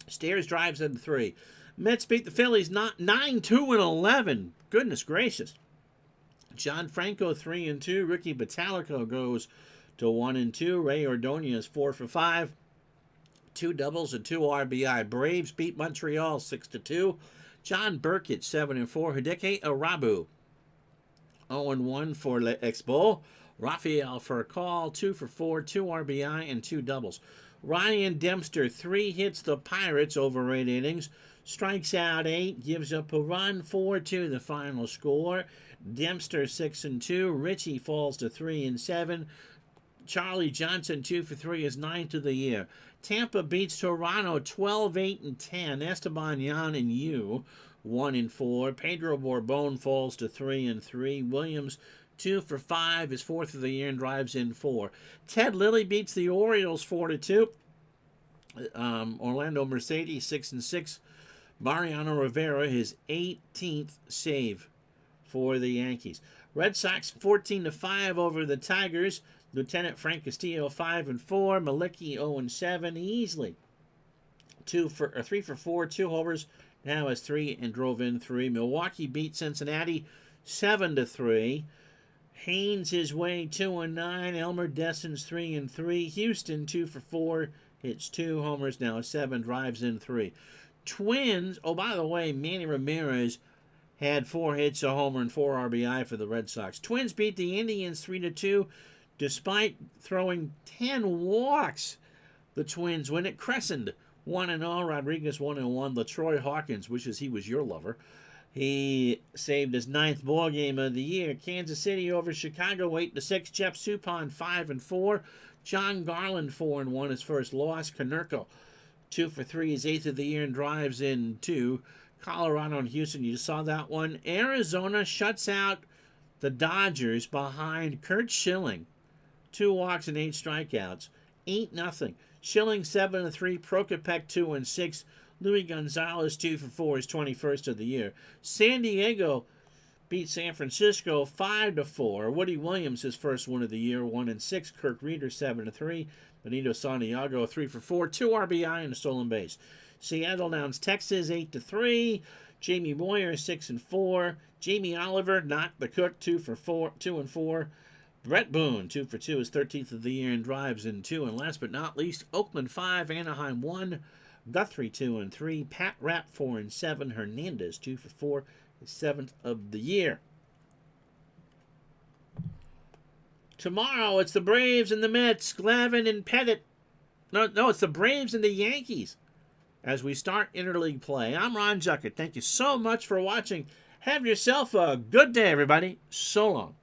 Stairs drives in 3. Mets beat the Phillies 9-2-11. Goodness gracious. John Franco 3-2. Ricky Batalico goes to 1-2. Ray Ordonez 4 for 5. 2 doubles and 2 RBI. Braves beat Montreal 6-2. John Burkett 7-4. Hideki Arabu 0-1 for Le Expo. Rafael for a call 2 for 4. 2 RBI and 2 doubles. Ryan Dempster 3 hits the Pirates over 8 innings. Strikes out 8. Gives up a run. 4-2 the final score. Dempster 6-2. Richie falls to 3-7. Charlie Johnson 2 for 3 is 9th of the year. Tampa beats Toronto 12-8-10. Esteban Yan and Yu 1-4. Pedro Borbon falls to 3-3. Williams 2 for 5 is 4th of the year and drives in 4. Ted Lilly beats the Orioles 4-2. Orlando Mercedes 6-6. Mariano Rivera his 18th save for the Yankees. Red Sox 14-5 over the Tigers. Lieutenant Frank Castillo 5-4. Malicki 0-7. Easily 3 for 4, 2 homers. Now has 3 and drove in 3. Milwaukee beat Cincinnati 7-3. Haynes his way 2-9. Elmer Dessens 3-3. Houston 2 for 4. Hits 2 homers. Now 7 drives in 3. Twins. Oh, by the way, Manny Ramirez had 4 hits, a homer, and 4 RBI for the Red Sox. Twins beat the Indians 3-2, despite throwing 10 walks. The Twins win at Crescent 1-0. Rodriguez 1-1. LaTroy Hawkins wishes he was your lover. He saved his 9th ball game of the year. Kansas City over Chicago 8-6. Jeff Suppan 5-4. John Garland 4-1. His first loss. Konerko 2 for 3. His 8th of the year and drives in 2. Colorado and Houston, you saw that one. Arizona shuts out the Dodgers behind Kurt Schilling. 2 walks and 8 strikeouts. 8-0. Schilling 7-3. Prokopech 2-6. Louis Gonzalez 2 for 4. His 21st of the year. San Diego beat San Francisco 5-4. Woody Williams his first one of the year 1-6. Kirk Reeder 7-3. Benito Santiago 3 for 4. 2 RBI and a stolen base. Seattle downs Texas 8-3. Jamie Moyer 6-4. Jamie Oliver, not the cook, 2-4. Brett Boone 2 for 2, his 13th of the year and drives in 2. And last but not least, Oakland 5, Anaheim 1. Guthrie 2-3. Pat Rapp 4-7. Hernandez 2 for 4, his 7th of the year. Tomorrow it's the Braves and the Mets. Glavine and Pettit. No, it's the Braves and the Yankees as we start interleague play. I'm Ron Juckett. Thank you so much for watching. Have yourself a good day, everybody. So long.